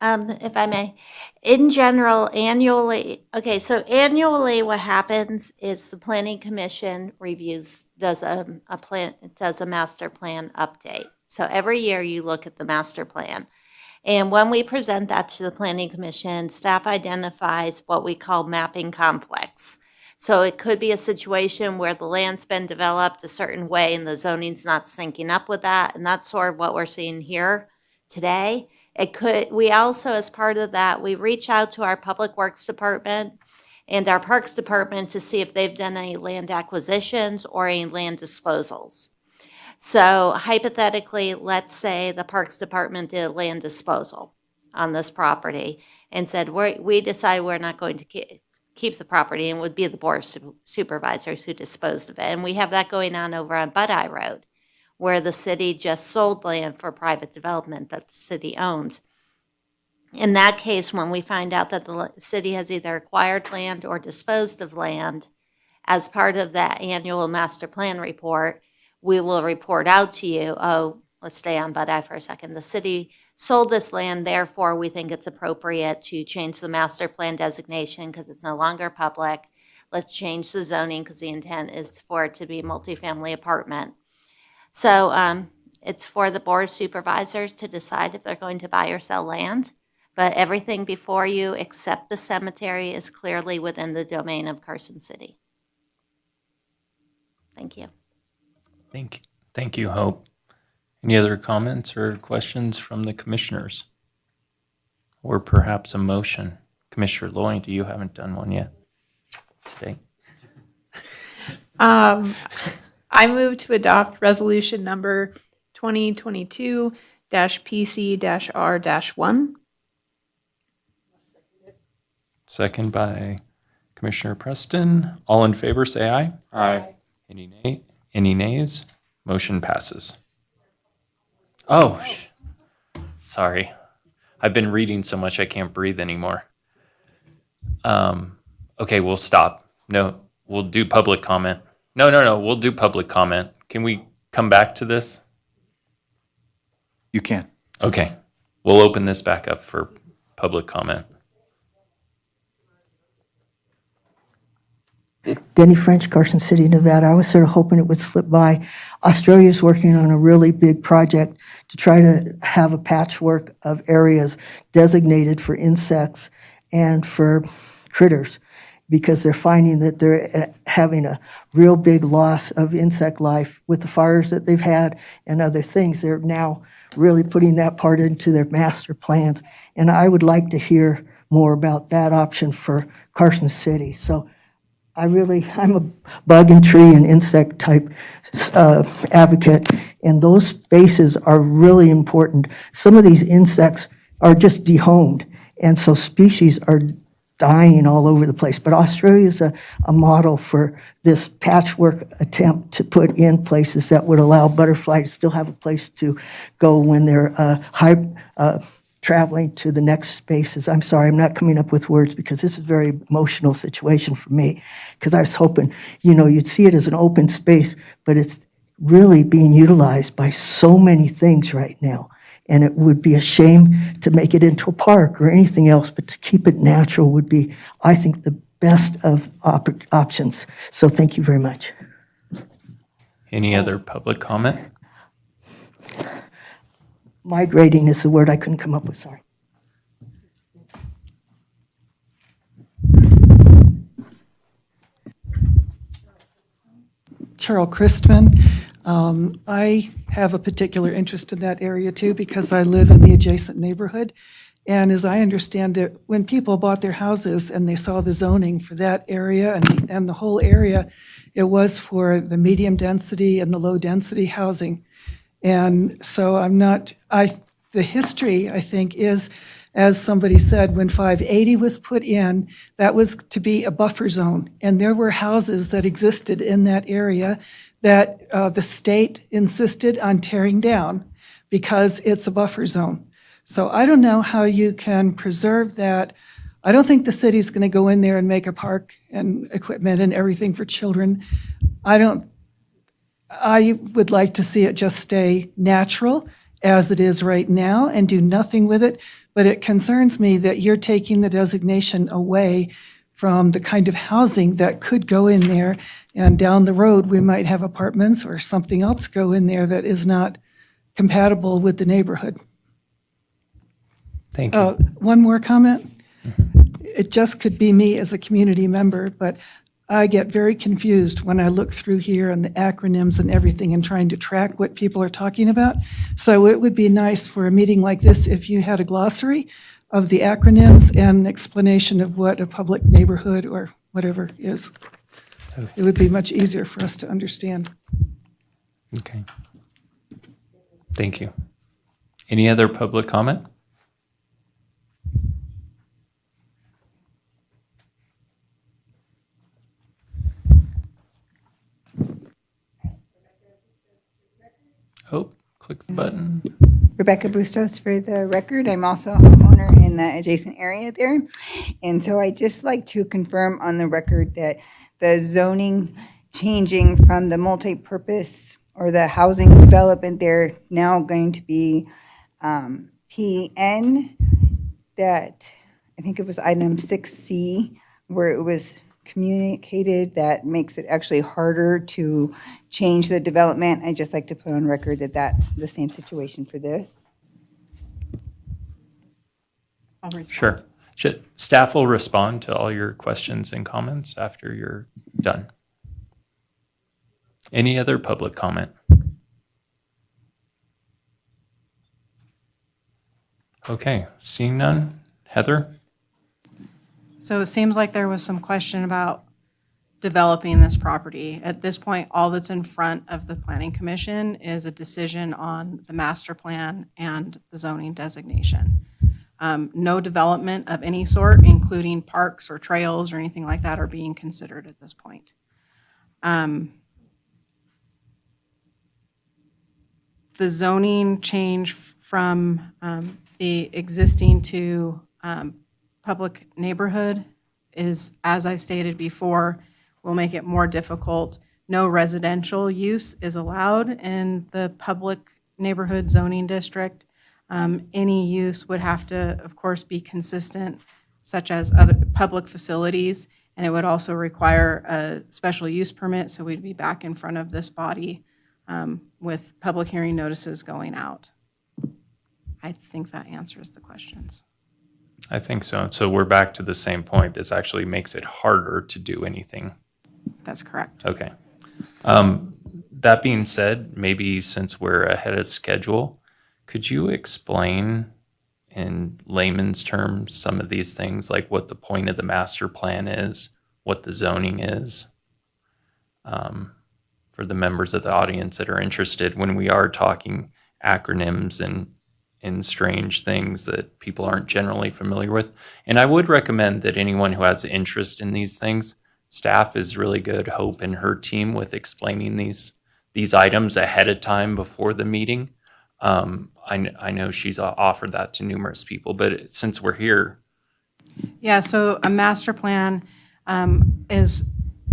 If I may, in general, annually, what happens is the planning commission does a master plan update. So every year you look at the master plan. And when we present that to the planning commission, staff identifies what we call mapping conflicts. So it could be a situation where the land's been developed a certain way and the zoning's not syncing up with that. And that's sort of what we're seeing here today. We also, as part of that, we reach out to our Public Works Department and our Parks Department to see if they've done any land acquisitions or any land disposals. So hypothetically, let's say the Parks Department did a land disposal on this property and said, we decide we're not going to keep the property and would be the board of supervisors who disposed of it. And we have that going on over on Bud-Eye Road, where the city just sold land for private development that the city owns. In that case, when we find out that the city has either acquired land or disposed of land, as part of that annual master plan report, we will report out to you, oh, let's stay on Bud-Eye for a second. The city sold this land, therefore we think it's appropriate to change the master plan designation because it's no longer public. Let's change the zoning because the intent is for it to be multifamily apartment. So it's for the board of supervisors to decide if they're going to buy or sell land. But everything before you except the cemetery is clearly within the domain of Carson City. Thank you. Thank you, Hope. Any other comments or questions from the commissioners? Or perhaps a motion? Commissioner Lloyd, you haven't done one yet today. I move to adopt resolution number 2022-PC-R-1. Second by Commissioner Preston. All in favor, say aye. Aye. Any nays? Motion passes. Oh, sorry. I've been reading so much I can't breathe anymore. Okay, we'll stop. No, we'll do public comment. No, we'll do public comment. Can we come back to this? You can. Okay, we'll open this back up for public comment. Denny French, Carson City, Nevada. I was sort of hoping it would slip by. Australia's working on a really big project to try to have a patchwork of areas designated for insects and for critters, because they're finding that they're having a real big loss of insect life with the fires that they've had and other things. They're now really putting that part into their master plans. And I would like to hear more about that option for Carson City. So I'm a bug and tree and insect type advocate, and those spaces are really important. Some of these insects are just dehomed, and so species are dying all over the place. But Australia is a model for this patchwork attempt to put in places that would allow butterflies to still have a place to go when they're traveling to the next spaces. I'm sorry, I'm not coming up with words because this is a very emotional situation for me, because I was hoping, you'd see it as an open space, but it's really being utilized by so many things right now. And it would be a shame to make it into a park or anything else, but to keep it natural would be, I think, the best of options. So thank you very much. Any other public comment? Migrating is the word I couldn't come up with, sorry. Cheryl Christman. I have a particular interest in that area too because I live in the adjacent neighborhood. And as I understand it, when people bought their houses and they saw the zoning for that area and the whole area, it was for the medium density and the low density housing. And so the history, I think, is, as somebody said, when 580 was put in, that was to be a buffer zone. And there were houses that existed in that area that the state insisted on tearing down because it's a buffer zone. So I don't know how you can preserve that. I don't think the city's going to go in there and make a park and equipment and everything for children. I would like to see it just stay natural as it is right now and do nothing with it. But it concerns me that you're taking the designation away from the kind of housing that could go in there. And down the road, we might have apartments or something else go in there that is not compatible with the neighborhood. Thank you. One more comment. It just could be me as a community member, but I get very confused when I look through here and the acronyms and everything and trying to track what people are talking about. So it would be nice for a meeting like this if you had a glossary of the acronyms and an explanation of what a public neighborhood or whatever is. It would be much easier for us to understand. Okay. Thank you. Any other public comment? Oh, click the button. Rebecca Bustos for the record. I'm also a homeowner in the adjacent area there. And so I'd just like to confirm on the record that the zoning changing from the multi-purpose or the housing development there now going to be PN, that I think it was item 6C, where it was communicated that makes it actually harder to change the development. I'd just like to put on record that that's the same situation for this. I'll respond. Sure. Staff will respond to all your questions and comments after you're done. Any other public comment? Okay, seeing none. Heather? So it seems like there was some question about developing this property. At this point, all that's in front of the Planning Commission is a decision on the master plan and the zoning designation. No development of any sort, including parks or trails or anything like that, are being considered at this point. The zoning change from the existing to public neighborhood is, as I stated before, will make it more difficult. No residential use is allowed in the public neighborhood zoning district. Any use would have to, of course, be consistent, such as other public facilities, and it would also require a special use permit, so we'd be back in front of this body with public hearing notices going out. I think that answers the questions. I think so. So we're back to the same point. This actually makes it harder to do anything. That's correct. Okay. That being said, maybe since we're ahead of schedule, could you explain in layman's terms some of these things, like what the point of the master plan is, what the zoning is, for the members of the audience that are interested when we are talking acronyms and strange things that people aren't generally familiar with. And I would recommend that anyone who has interest in these things, staff is really good, Hope and her team, with explaining these items ahead of time before the meeting. I know she's offered that to numerous people, but since we're here. Yeah, so a master plan is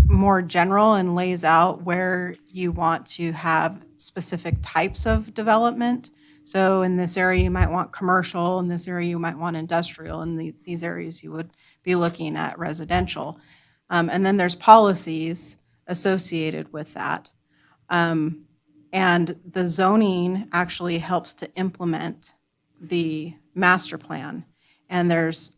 more general and lays out where you want to have specific types of development. So in this area, you might want commercial, in this area, you might want industrial, in these areas, you would be looking at residential. And then there's policies associated with that. And the zoning actually helps to implement the master plan. And there's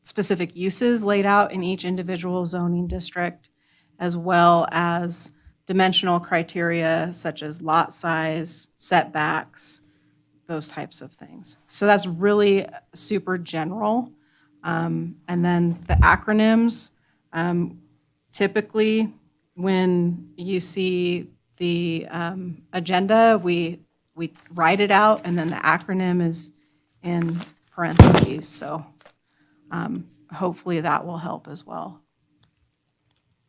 specific uses laid out in each individual zoning district, as well as dimensional criteria such as lot size, setbacks, those types of things. So that's really super general. And then the acronyms, typically when you see the agenda, we write it out, and then the acronym is in parentheses. So hopefully that will help as well.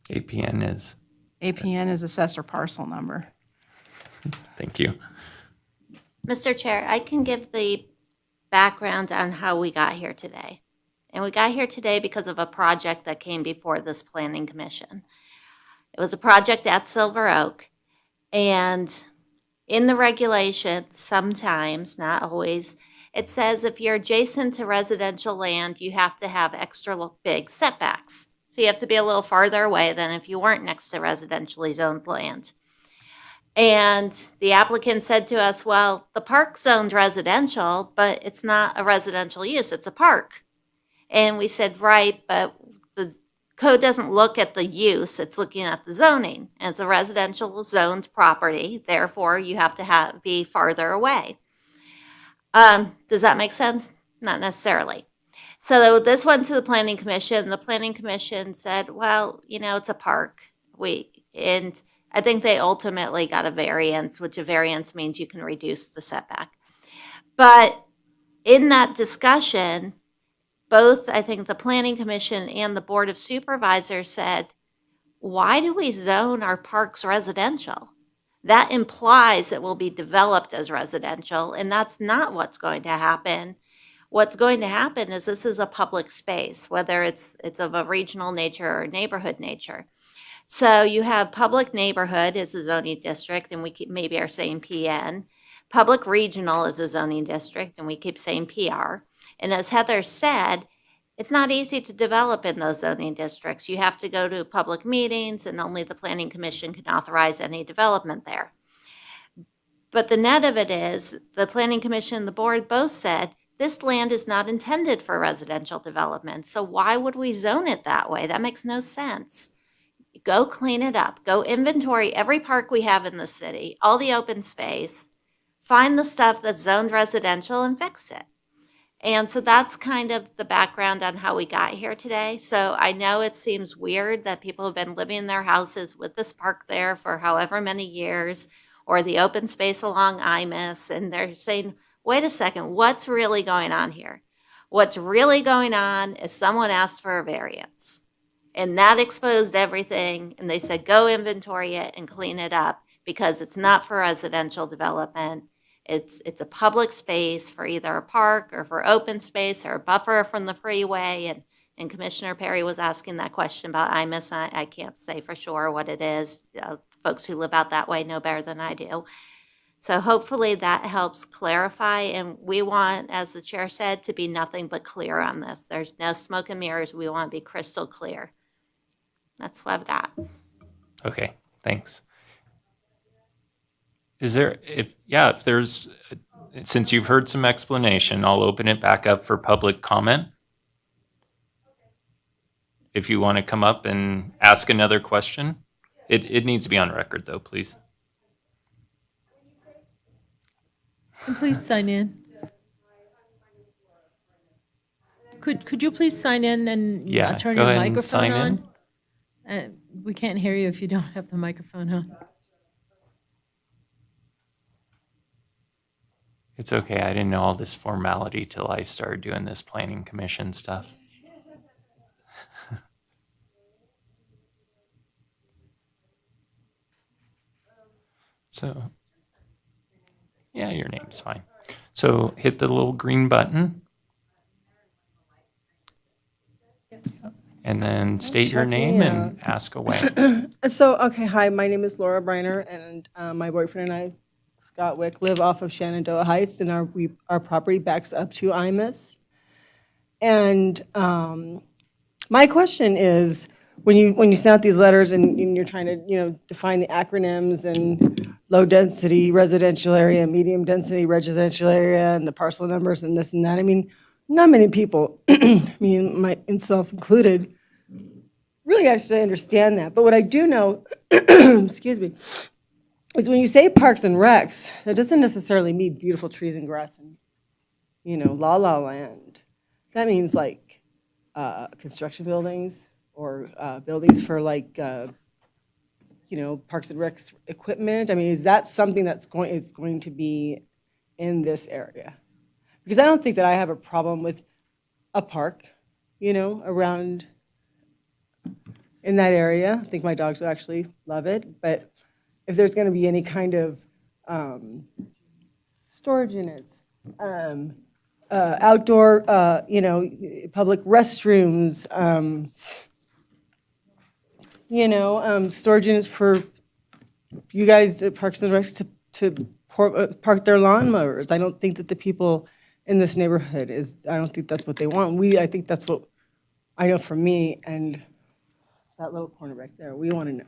APN is. APN is assessor parcel number. Thank you. Mr. Chair, I can give the background on how we got here today. And we got here today because of a project that came before this Planning Commission. It was a project at Silver Oak. And in the regulation, sometimes, not always, it says if you're adjacent to residential land, you have to have extra big setbacks. So you have to be a little farther away than if you weren't next to residentially zoned land. And the applicant said to us, well, the park zoned residential, but it's not a residential use, it's a park. And we said, right, but the code doesn't look at the use, it's looking at the zoning. And it's a residential zoned property, therefore you have to be farther away. Does that make sense? Not necessarily. So this went to the Planning Commission. The Planning Commission said, well, it's a park. And I think they ultimately got a variance, which a variance means you can reduce the setback. But in that discussion, both, I think the Planning Commission and the Board of Supervisors said, why do we zone our parks residential? That implies it will be developed as residential, and that's not what's going to happen. What's going to happen is this is a public space, whether it's of a regional nature or neighborhood nature. So you have public neighborhood is a zoning district, and we maybe are saying PN. Public regional is a zoning district, and we keep saying PR. And as Heather said, it's not easy to develop in those zoning districts. You have to go to public meetings, and only the Planning Commission can authorize any development there. But the net of it is, the Planning Commission and the board both said, this land is not intended for residential development, so why would we zone it that way? That makes no sense. Go clean it up. Go inventory every park we have in the city, all the open space, find the stuff that's zoned residential and fix it. And so that's kind of the background on how we got here today. So I know it seems weird that people have been living in their houses with this park there for however many years, or the open space along Imus, and they're saying, wait a second, what's really going on here? What's really going on is someone asked for a variance. And that exposed everything, and they said, go inventory it and clean it up because it's not for residential development. It's a public space for either a park or for open space or a buffer from the freeway. And Commissioner Perry was asking that question about Imus. I can't say for sure what it is. Folks who live out that way know better than I do. So hopefully that helps clarify, and we want, as the chair said, to be nothing but clear on this. There's no smoke and mirrors. We want to be crystal clear. That's what I've got. Okay, thanks. Is there, if there's, since you've heard some explanation, I'll open it back up for public comment. If you want to come up and ask another question, it needs to be on record though, please. And please sign in. Could you please sign in and Yeah, turn go your ahead and microphone sign on? in. We can't hear you if you don't have the microphone on. It's okay. I didn't know all this formality till I started doing this planning commission stuff. So, yeah, your name's fine. So hit the little green button. And then state your name and ask away. Hi, my name is Laura Briner, and my boyfriend and I, Scott Wick, live off of Shenandoah Heights, and our property backs up to Imus. And my question is, when you send out these letters and you're trying to, define the acronyms and low-density residential area, medium-density residential area, and the parcel numbers and this and that, I mean, not many people, myself included, really actually understand that. But what I do know, excuse me, is when you say parks and recs, that doesn't necessarily mean beautiful trees and grass and, la la land. That means like construction buildings or buildings for like, parks and recs equipment. I mean, is that something that's going to be in this area? Because I don't think that I have a problem with a park, around in that area. I think my dogs will actually love it. But if there's going to be any kind of storage units, outdoor, public restrooms, storage units for you guys at Parks and Recs to park their lawnmowers. I don't think that the people in this neighborhood I don't think that's what they want. I think that's what I know from me and that little corner back there. We want to know,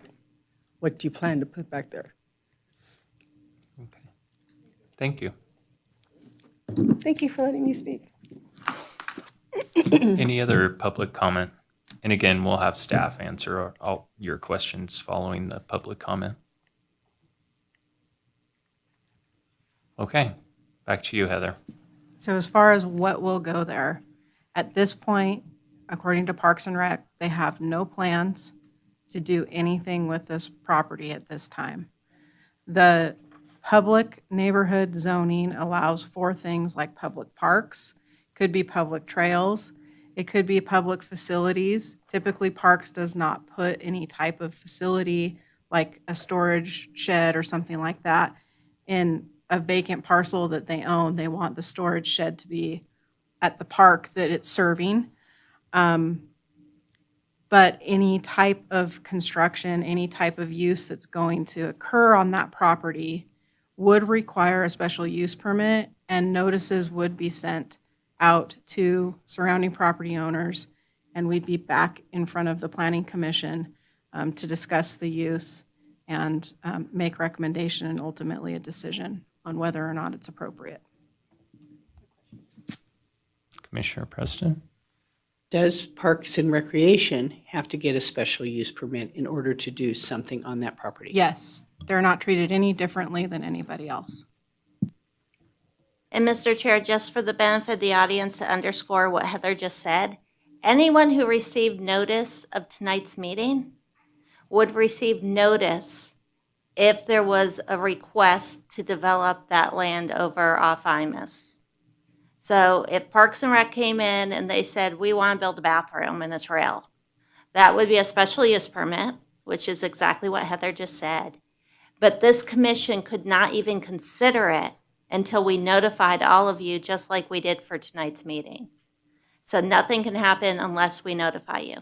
what do you plan to put back there? Okay. Thank you. Thank you for letting me speak. Any other public comment? And again, we'll have staff answer all your questions following the public comment. Okay, back to you, Heather. So as far as what will go there, at this point, according to Parks and Rec, they have no plans to do anything with this property at this time. The public neighborhood zoning allows for things like public parks, could be public trails, it could be public facilities. Typically, parks does not put any type of facility like a storage shed or something like that, in a vacant parcel that they own, they want the storage shed to be at the park that it's serving. But any type of construction, any type of use that's going to occur on that property would require a special use permit, and notices would be sent out to surrounding property owners, and we'd be back in front of the Planning Commission to discuss the use and make recommendation and ultimately a decision on whether or not it's appropriate. Commissioner Preston? Does Parks and Recreation have to get a special use permit in order to do something on that property? Yes, they're not treated any differently than anybody else. And Mr. Chair, just for the benefit of the audience to underscore what Heather just said, anyone who received notice of tonight's meeting would receive notice if there was a request to develop that land over off Imus. So if Parks and Rec came in and they said, we want to build a bathroom and a trail, that would be a special use permit, which is exactly what Heather just said. But this commission could not even consider it until we notified all of you, just like we did for tonight's meeting. So nothing can happen unless we notify you.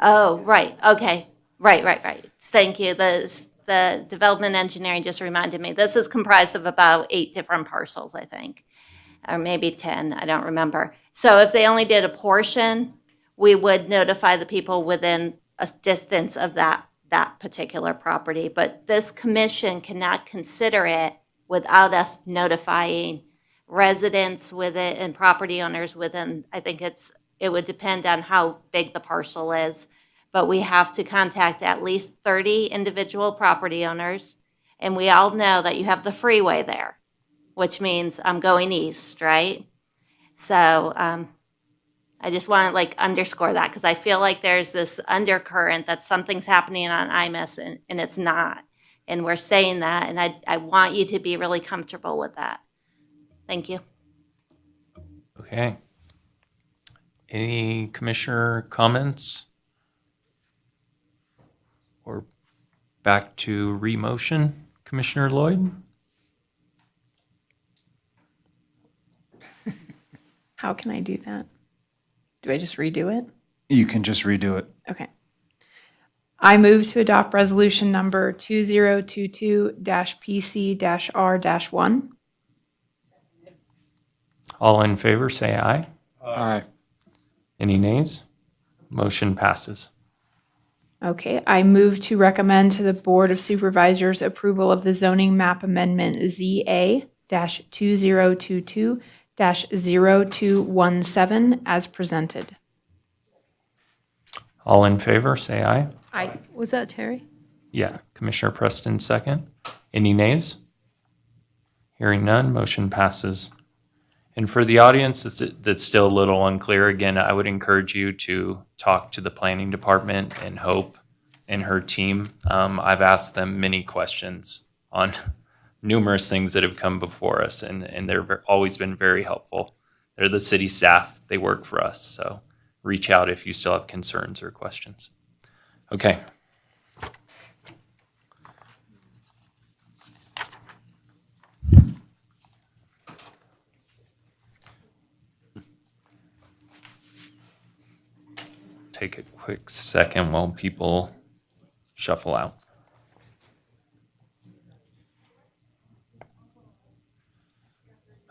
Oh, right, okay, right. Thank you. The development engineering just reminded me, this is comprised of about 8 different parcels, I think, or maybe 10, I don't remember. So if they only did a portion, we would notify the people within a distance of that particular property. But this commission cannot consider it without us notifying residents with it and property owners within, I think it would depend on how big the parcel is. But we have to contact at least 30 individual property owners. And we all know that you have the freeway there, which means I'm going east, right? So I just want to underscore that, because I feel like there's this undercurrent that something's happening on Imus and it's not. And we're saying that, and I want you to be really comfortable with that. Thank you. Okay. Any commissioner comments? Or back to re-motion, Commissioner Lloyd? How can I do that? Do I just redo it? You can just redo it. Okay. I move to adopt resolution number 2022-PC-R-1. All in favor, say aye. Aye. Any nays? Motion passes. Okay, I move to recommend to the Board of Supervisors approval of the zoning map amendment ZA-2022-0217 as presented. All in favor, say aye. Aye. Was that Terry? Yeah, Commissioner Preston second. Any nays? Hearing none, motion passes. And for the audience that's still a little unclear, again, I would encourage you to talk to the planning department and Hope and her team. I've asked them many questions on numerous things that have come before us, and they've always been very helpful. They're the city staff. They work for us. So reach out if you still have concerns or questions. Okay. Take a quick second while people shuffle out.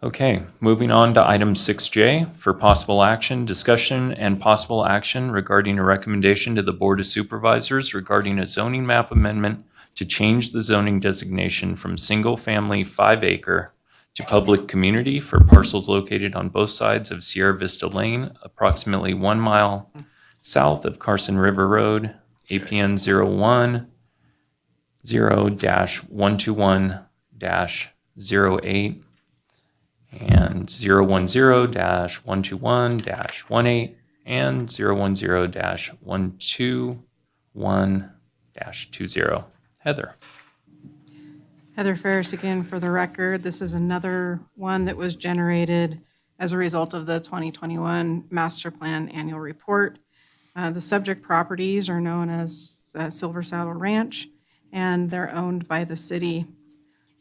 Okay, moving on to item 6J for possible action, discussion and possible action regarding a recommendation to the Board of Supervisors regarding a zoning map amendment to change the zoning designation from single-family 5-acre to public community for parcels located on both sides of Sierra Vista Lane, approximately 1 mile south of Carson River Road, APN 010-121-08 and 010-121-18 and 010-121-20. Heather. Heather Ferris again for the record. This is another one that was generated as a result of the 2021 Master Plan Annual Report. The subject properties are known as Silver Saddle Ranch, and they're owned by the city.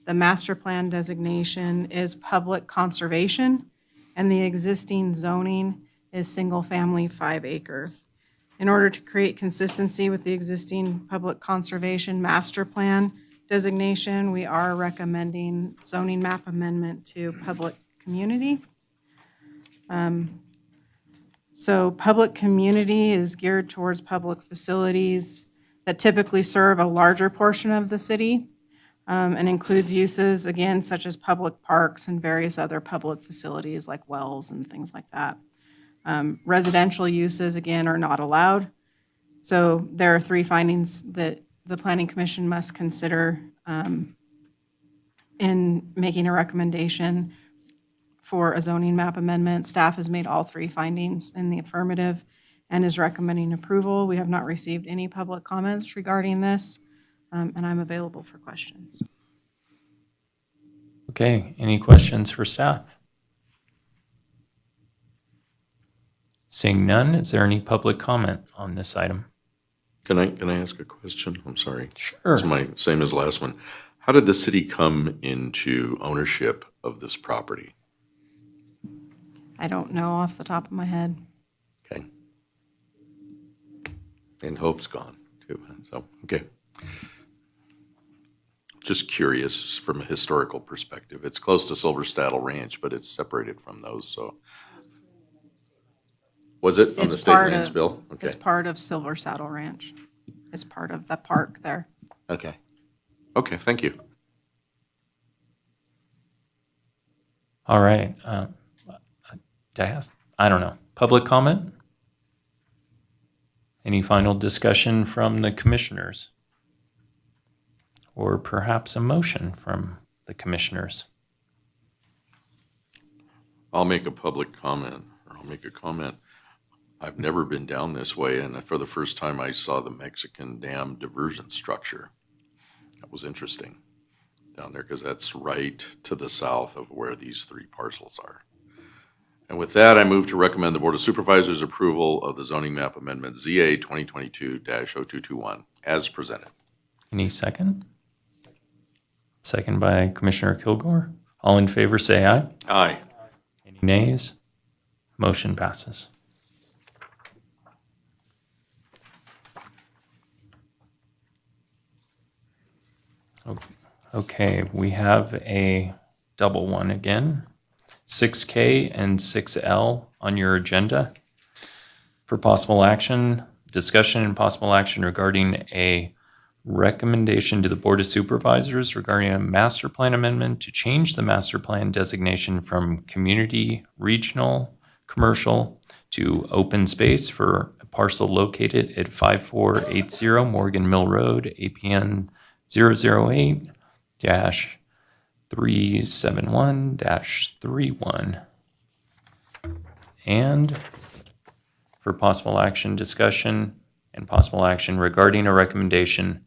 The master plan designation is public conservation, and the existing zoning is single-family 5-acre. In order to create consistency with the existing public conservation master plan designation, we are recommending zoning map amendment to public community. So public community is geared towards public facilities that typically serve a larger portion of the city, and includes uses, again, such as public parks and various other public facilities like wells and things like that. Residential uses, again, are not allowed. So there are 3 findings that the Planning Commission must consider in making a recommendation for a zoning map amendment. Staff has made all 3 findings in the affirmative and is recommending approval. We have not received any public comments regarding this, and I'm available for questions. Okay, any questions for staff? Seeing none, is there any public comment on this item? Can I ask a question? I'm sorry. Sure. It's my same as the last one. How did the city come into ownership of this property? I don't know off the top of my head. Okay. And Hope's gone too, so, okay. Just curious from a historical perspective. It's close to Silver Saddle Ranch, but it's separated from those, so. Was it on the state lands bill? Okay. It's part of Silver Saddle Ranch. It's part of the park there. Okay. Okay, thank you. All right. Did I ask? I don't know. Public comment? Any final discussion from the commissioners? Or perhaps a motion from the commissioners? I'll make a public comment, or I'll make a comment. I've never been down this way, and for the first time I saw the Mexican dam diversion structure. That was interesting down there, because that's right to the south of where these 3 parcels are. And with that, I move to recommend the Board of Supervisors approval of the zoning map amendment ZA 2022-0221 as presented. Any second? Second by Commissioner Kilgore. All in favor, say aye. Aye. Any nays? Motion passes. Okay, we have a double one again. 6K and 6L on your agenda for possible action, discussion and possible action regarding a recommendation to the Board of Supervisors regarding a master plan amendment to change the master plan designation from community, regional, commercial to open space for a parcel located at 5480 Morgan Mill Road, APN 008-371-31. And for possible action, discussion and possible action regarding a recommendation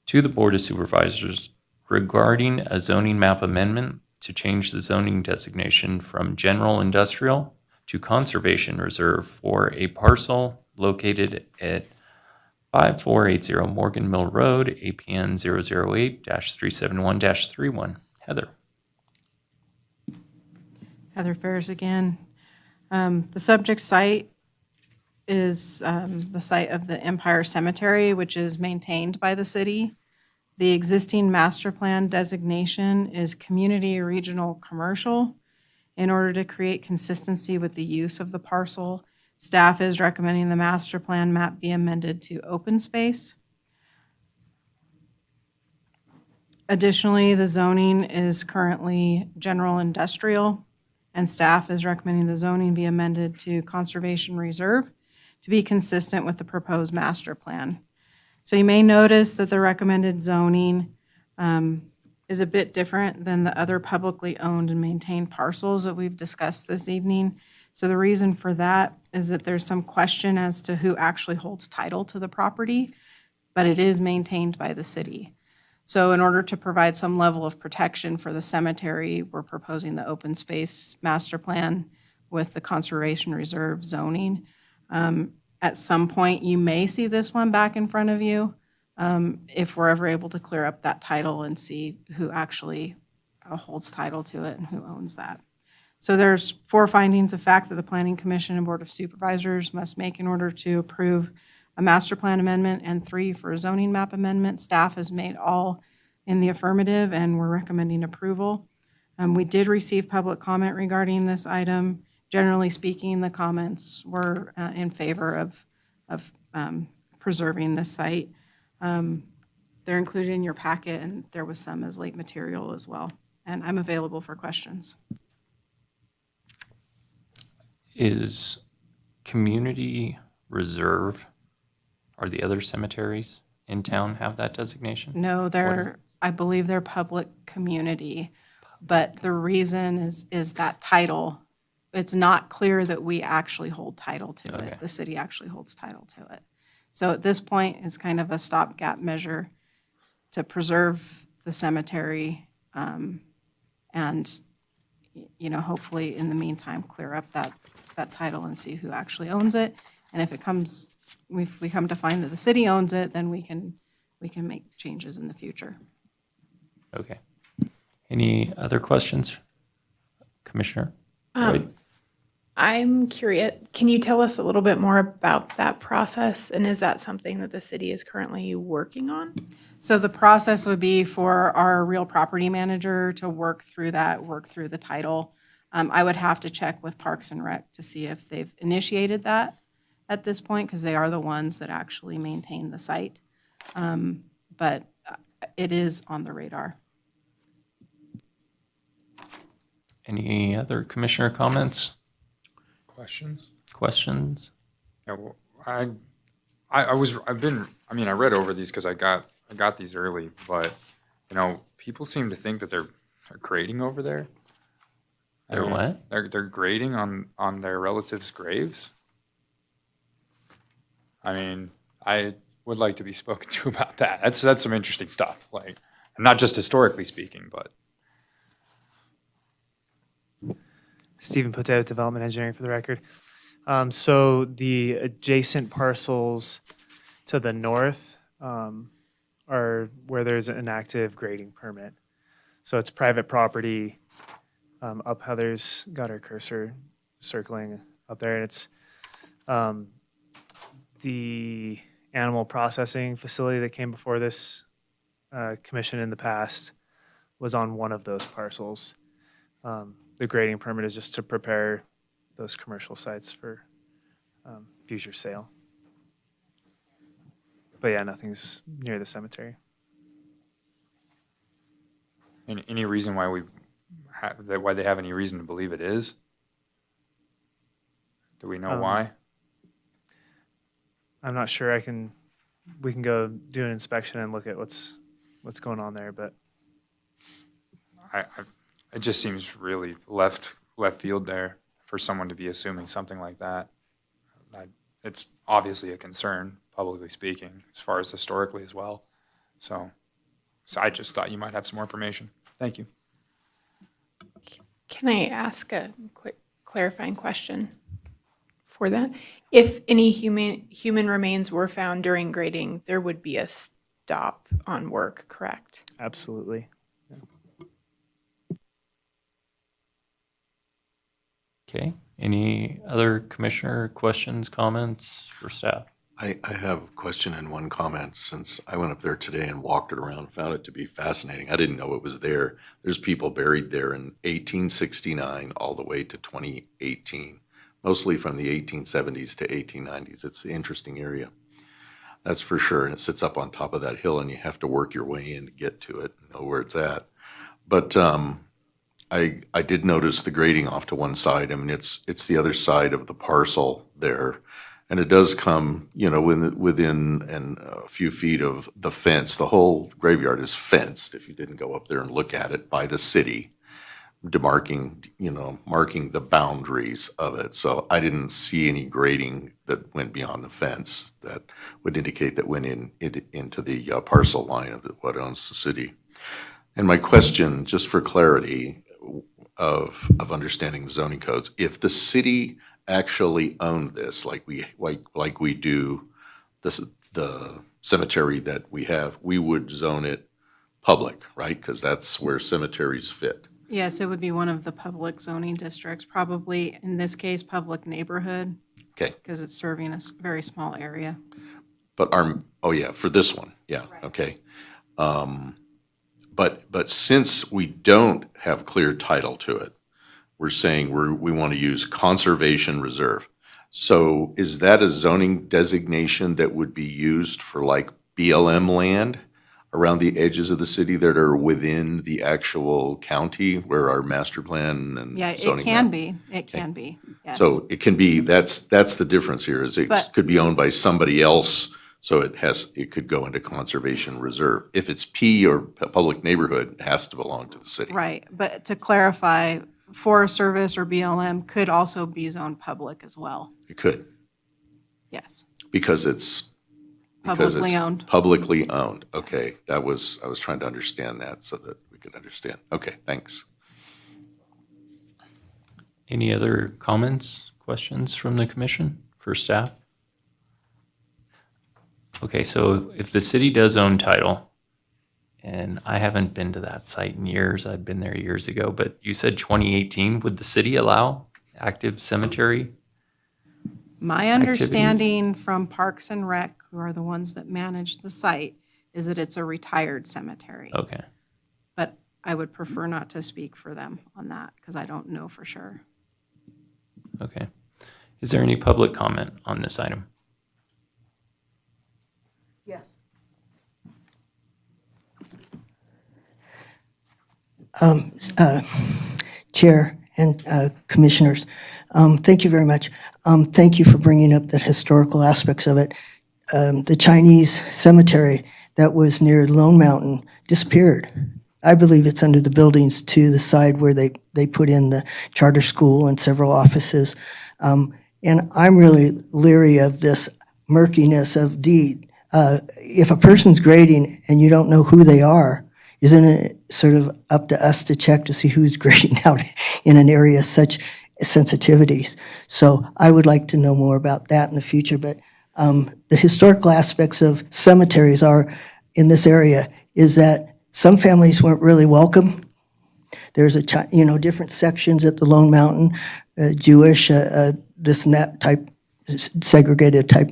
to the Board of Supervisors regarding a zoning map amendment to change the zoning designation from general industrial to conservation reserve for a parcel located at 5480 Morgan Mill Road, APN 008-371-31. Heather. Heather Ferris again. The subject site is the site of the Empire Cemetery, which is maintained by the city. The existing master plan designation is community regional commercial. In order to create consistency with the use of the parcel, staff is recommending the master plan map be amended to open space. Additionally, the zoning is currently general industrial, and staff is recommending the zoning be amended to conservation reserve to be consistent with the proposed master plan. So you may notice that the recommended zoning is a bit different than the other publicly owned and maintained parcels that we've discussed this evening. So the reason for that is that there's some question as to who actually holds title to the property, but it is maintained by the city. So in order to provide some level of protection for the cemetery, we're proposing the open space master plan with the conservation reserve zoning. At some point, you may see this one back in front of you, if we're ever able to clear up that title and see who actually holds title to it and who owns that. So there's 4 findings of fact that the Planning Commission and Board of Supervisors must make in order to approve a master plan amendment, and 3 for a zoning map amendment. Staff has made all in the affirmative, and we're recommending approval. We did receive public comment regarding this item. Generally speaking, the comments were in favor of preserving the site. They're included in your packet, and there was some as late material as well. And I'm available for questions. Is community reserve, are the other cemeteries in town have that designation? No, I believe they're public community, but the reason is that title. It's not clear that we actually hold title to Okay. it. The city actually holds title to it. So at this point, it's kind of a stopgap measure to preserve the cemetery, and, hopefully in the meantime, clear up that title and see who actually owns it. And if we come to find that the city owns it, then we can make changes in the future. Okay. Any other questions? Commissioner? Lloyd? I'm curious, can you tell us a little bit more about that process? And is that something that the city is currently working on? So the process would be for our real property manager to work through the title. I would have to check with Parks and Rec to see if they've initiated that at this point, because they are the ones that actually maintain the site. But it is on the radar. Any other commissioner comments? Questions? Yeah, well, I read over these because I got these early, but people seem to think that they're grading over there. They're what? They're grading on their relatives' graves. I would like to be spoken to about that. That's some interesting stuff. Like, not just historically speaking, but. Stephen Poteau, Development Engineering for the record. So the adjacent parcels to the north are where there's an active grading permit. So it's private property. Up Heather's got her cursor circling up there, and it's the animal processing facility that came before this commission in the past was on one of those parcels. The grading permit is just to prepare those commercial sites for future sale. But yeah, nothing's near the cemetery. Any reason why why they have any reason to believe it is? Do we know why? I'm not sure. We can go do an inspection and look at what's going on there, but It just seems really left field there for someone to be assuming something like that. It's obviously a concern, publicly speaking, as far as historically as well. So I just thought you might have some more information. Thank you. Can I ask a quick clarifying question for that? If any human remains were found during grading, there would be a stop on work, correct? absolutely. Okay. Any other commissioner questions, comments for staff? I have a question and one comment, since I went up there today and walked it around, found it to be fascinating. I didn't know it was there. There's people buried there in 1869 all the way to 2018, mostly from the 1870s to 1890s. It's an interesting area, that's for sure. And it sits up on top of that hill, and you have to work your way in to get to it, know where it's at. But I did notice the grading off to one side. I mean, it's the other side of the parcel there. And it does come, within a few feet of the fence. The whole graveyard is fenced, if you didn't go up there and look at it, by the city, marking the boundaries of it. So I didn't see any grading that went beyond the fence that would indicate that went into the parcel line of what owns the city. And my question, just for clarity of understanding the zoning codes, if the city actually owned this, like we do the cemetery that we have, we would zone it public, right? Because that's where cemeteries fit. Yes, it would be one of the public zoning districts, probably in this case, public neighborhood, Okay, because it's serving a very small area. but oh yeah, for this one, yeah, okay. But since we don't have clear title to it, we're saying we want to use conservation reserve. So is that a zoning designation that would be used for like BLM land around the edges of the city that are within the actual county where our master plan and Yeah, it zoning can map? be, it can be, yes. So it can be, that's the difference here, is it But- could be owned by somebody else, so it could go into conservation reserve. If it's P or public neighborhood, it has to belong to the city. Right, but to clarify, Forest Service or BLM could also be zoned public as well, It could, yes. because it's Publicly owned. Publicly owned, okay. I was trying to understand that so that we could understand. Okay, thanks. Any other comments, questions from the commission for staff? Okay, so if the city does own title, and I haven't been to that site in years, I'd been there years ago, but you said 2018, would the city allow active cemetery? My understanding from Parks and Rec, who are the ones that manage the site, is that it's a retired cemetery. Okay, But I would prefer not to speak for them on that, because I don't know for sure. okay. Is there any public comment on this item? Yes. Chair and commissioners, thank you very much. Thank you for bringing up the historical aspects of it. The Chinese cemetery that was near Lone Mountain disappeared. I believe it's under the buildings to the side where they put in the charter school and several offices. And I'm really leery of this murkiness of deed. If a person's grading and you don't know who they are, isn't it sort of up to us to check to see who's grading out in an area of such sensitivities? So I would like to know more about that in the future. But the historical aspects of cemeteries are in this area is that some families weren't really welcome. There's different sections at the Lone Mountain, Jewish, this and that type, segregated type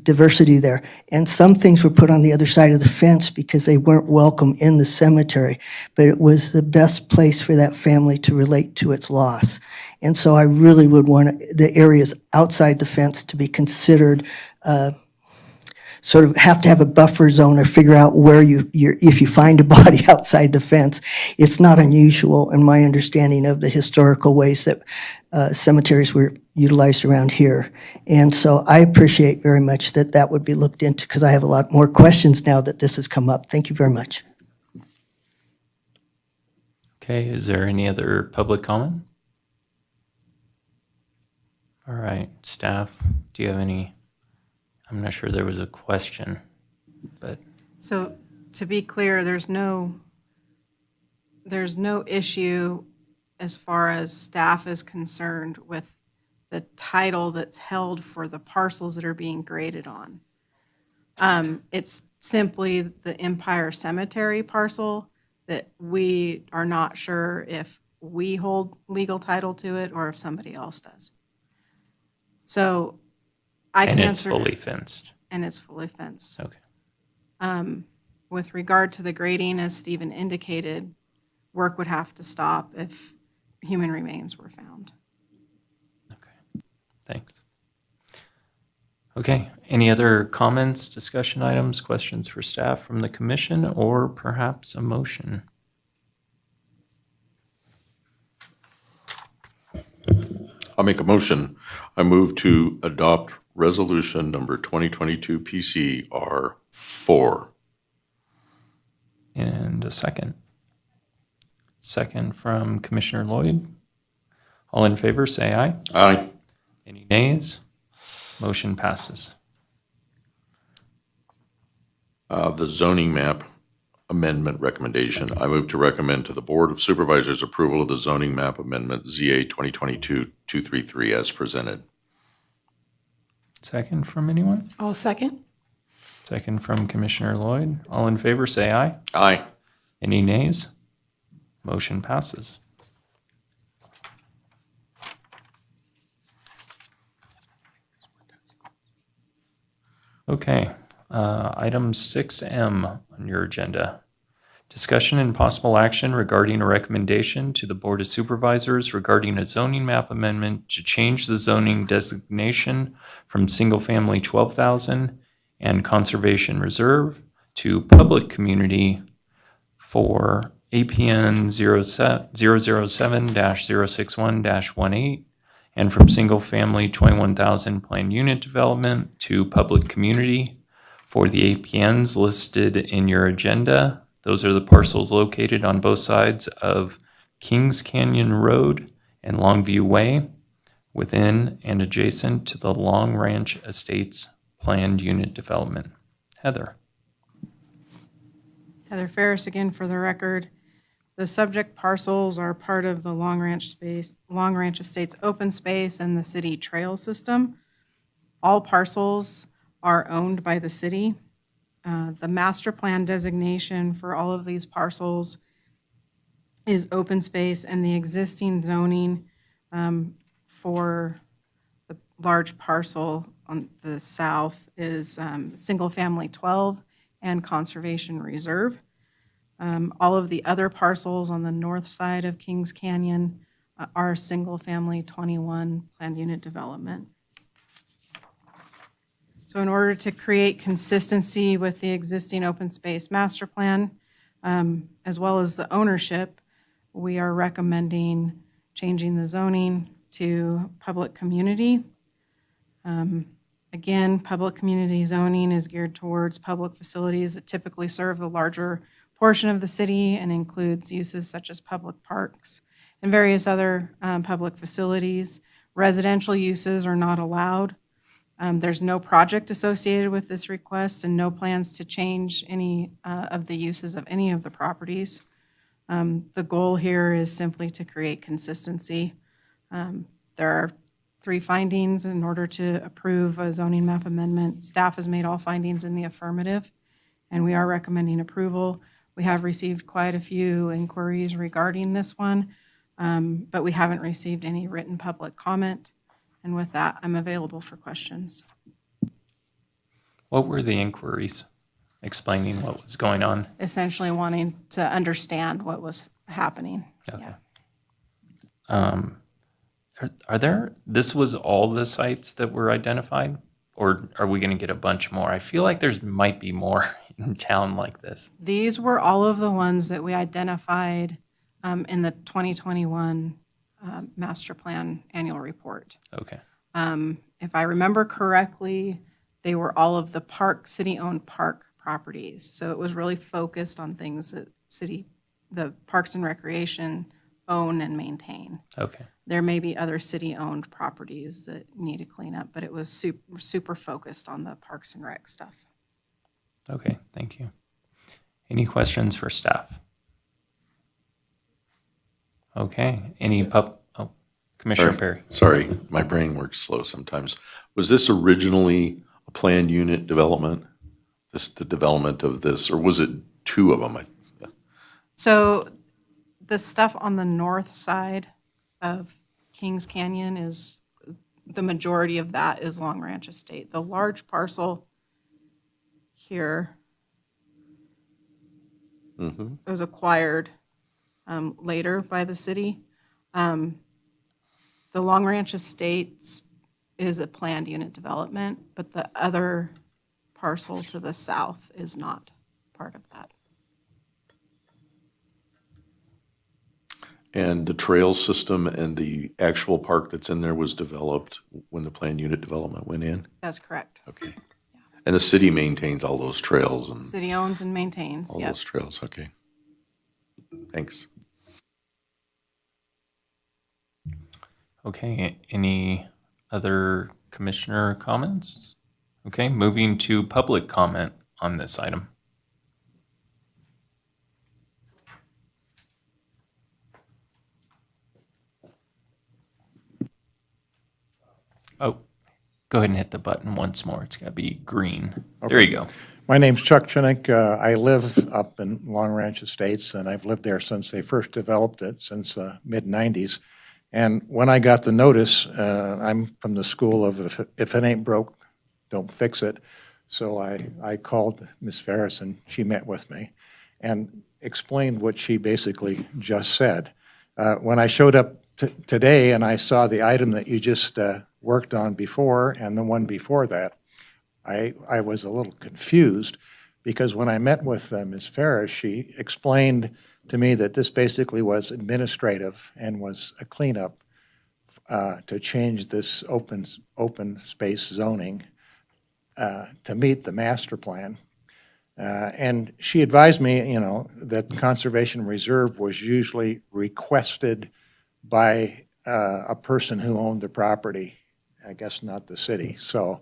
diversity there. And some things were put on the other side of the fence because they weren't welcome in the cemetery, but it was the best place for that family to relate to its loss. And so I really would want the areas outside the fence to be considered, sort of have to have a buffer zone or figure out where if you find a body outside the fence. It's not unusual in my understanding of the historical ways that cemeteries were utilized around here. And so I appreciate very much that would be looked into, because I have a lot more questions now that this has come up. Thank you very much. Okay, is there any other public comment? All right, staff, do you have any? I'm not sure there was a question, but So to be clear, there's no issue as far as staff is concerned with the title that's held for the parcels that are being graded on. It's simply the Empire Cemetery parcel that we are not sure if we hold legal title to it or if somebody else does. So I can and it's answer. fully fenced. And it's fully fenced. Okay. With regard to the grading, as Stephen indicated, work would have to stop if human remains were found. Okay. Thanks. Okay. Any other comments, discussion items, questions for staff from the commission, or perhaps a motion? I'll make a motion. I move to adopt resolution number 2022 PCR 4. And a second. Second from Commissioner Lloyd. All in favor, say aye. Aye. Any nays? Motion passes. The zoning map amendment recommendation. I move to recommend to the Board of Supervisors approval of the zoning map amendment ZA 2022-233 as presented. Second from anyone? I'll second. Second from Commissioner Lloyd. All in favor, say aye. Aye. Any nays? Motion passes. Okay, item 6M on your agenda. Discussion and possible action regarding a recommendation to the Board of Supervisors regarding a zoning map amendment to change the zoning designation from single-family 12,000 and conservation reserve to public community for APN 007-061-18 and from single-family 21,000 planned unit development to public community for the APNs listed in your agenda. Those are the parcels located on both sides of Kings Canyon Road and Longview Way, within and adjacent to the Long Ranch Estates planned unit development. Heather. Heather Ferris again for the record. The subject parcels are part of the Long Ranch Estates open space and the city trail system. All parcels are owned by the city. The master plan designation for all of these parcels is open space, and the existing zoning for the large parcel on the south is single-family 12 and conservation reserve. All of the other parcels on the north side of Kings Canyon are single-family 21 planned unit development. So in order to create consistency with the existing open space master plan, as well as the ownership, we are recommending changing the zoning to public community. Again, public community zoning is geared towards public facilities that typically serve the larger portion of the city and includes uses such as public parks and various other public facilities. Residential uses are not allowed. There's no project associated with this request and no plans to change any of the uses of any of the properties. The goal here is simply to create consistency. There are 3 findings in order to approve a zoning map amendment. Staff has made all findings in the affirmative, and we are recommending approval. We have received quite a few inquiries regarding this one, but we haven't received any written public comment. And with that, I'm available for questions. What were the inquiries explaining what was going on? Essentially wanting to understand what was happening. Okay. Are there, this was all the sites that were identified? Or are we going to get a bunch more? I feel like there's might be more in town like this. These were all of the ones that we identified in the 2021 master plan annual report. Okay. If I remember correctly, they were all of the city-owned park properties. So it was really focused on things that the Parks and Recreation own and maintain. Okay. There may be other city-owned properties that need to clean up, but it was super focused on the Parks and Rec stuff. Okay, thank you. Any questions for staff? Okay, Commissioner Perry. Sorry, my brain works slow sometimes. Was this originally a planned unit development? The development of this, or was it 2 of them? So the stuff on the north side of Kings Canyon is, the majority of that is Long Ranch Estate. The large parcel here was acquired later by the city. The Long Ranch Estates is a planned unit development, but the other parcel to the south is not part of that. And the trail system and the actual park that's in there was developed when the planned unit development went in? That's correct. Okay. And the city maintains all those trails and City owns and maintains, all yep. those trails, okay. Thanks. Okay, any other commissioner comments? Okay, moving to public comment on this item. Oh, go ahead and hit the button once more. It's got to be green. There you go. My name's Chuck Chinick. I live up in Long Ranch Estates, and I've lived there since they first developed it, since the mid-'90s. And when I got the notice, I'm from the school of if it ain't broke, don't fix it. So I called Ms. Ferris, and she met with me and explained what she basically just said. When I showed up today and I saw the item that you just worked on before and the one before that, I was a little confused because when I met with Ms. Ferris, she explained to me that this basically was administrative and was a cleanup to change this open space zoning to meet the master plan. And she advised me, that the Conservation Reserve was usually requested by a person who owned the property, I guess not the city. So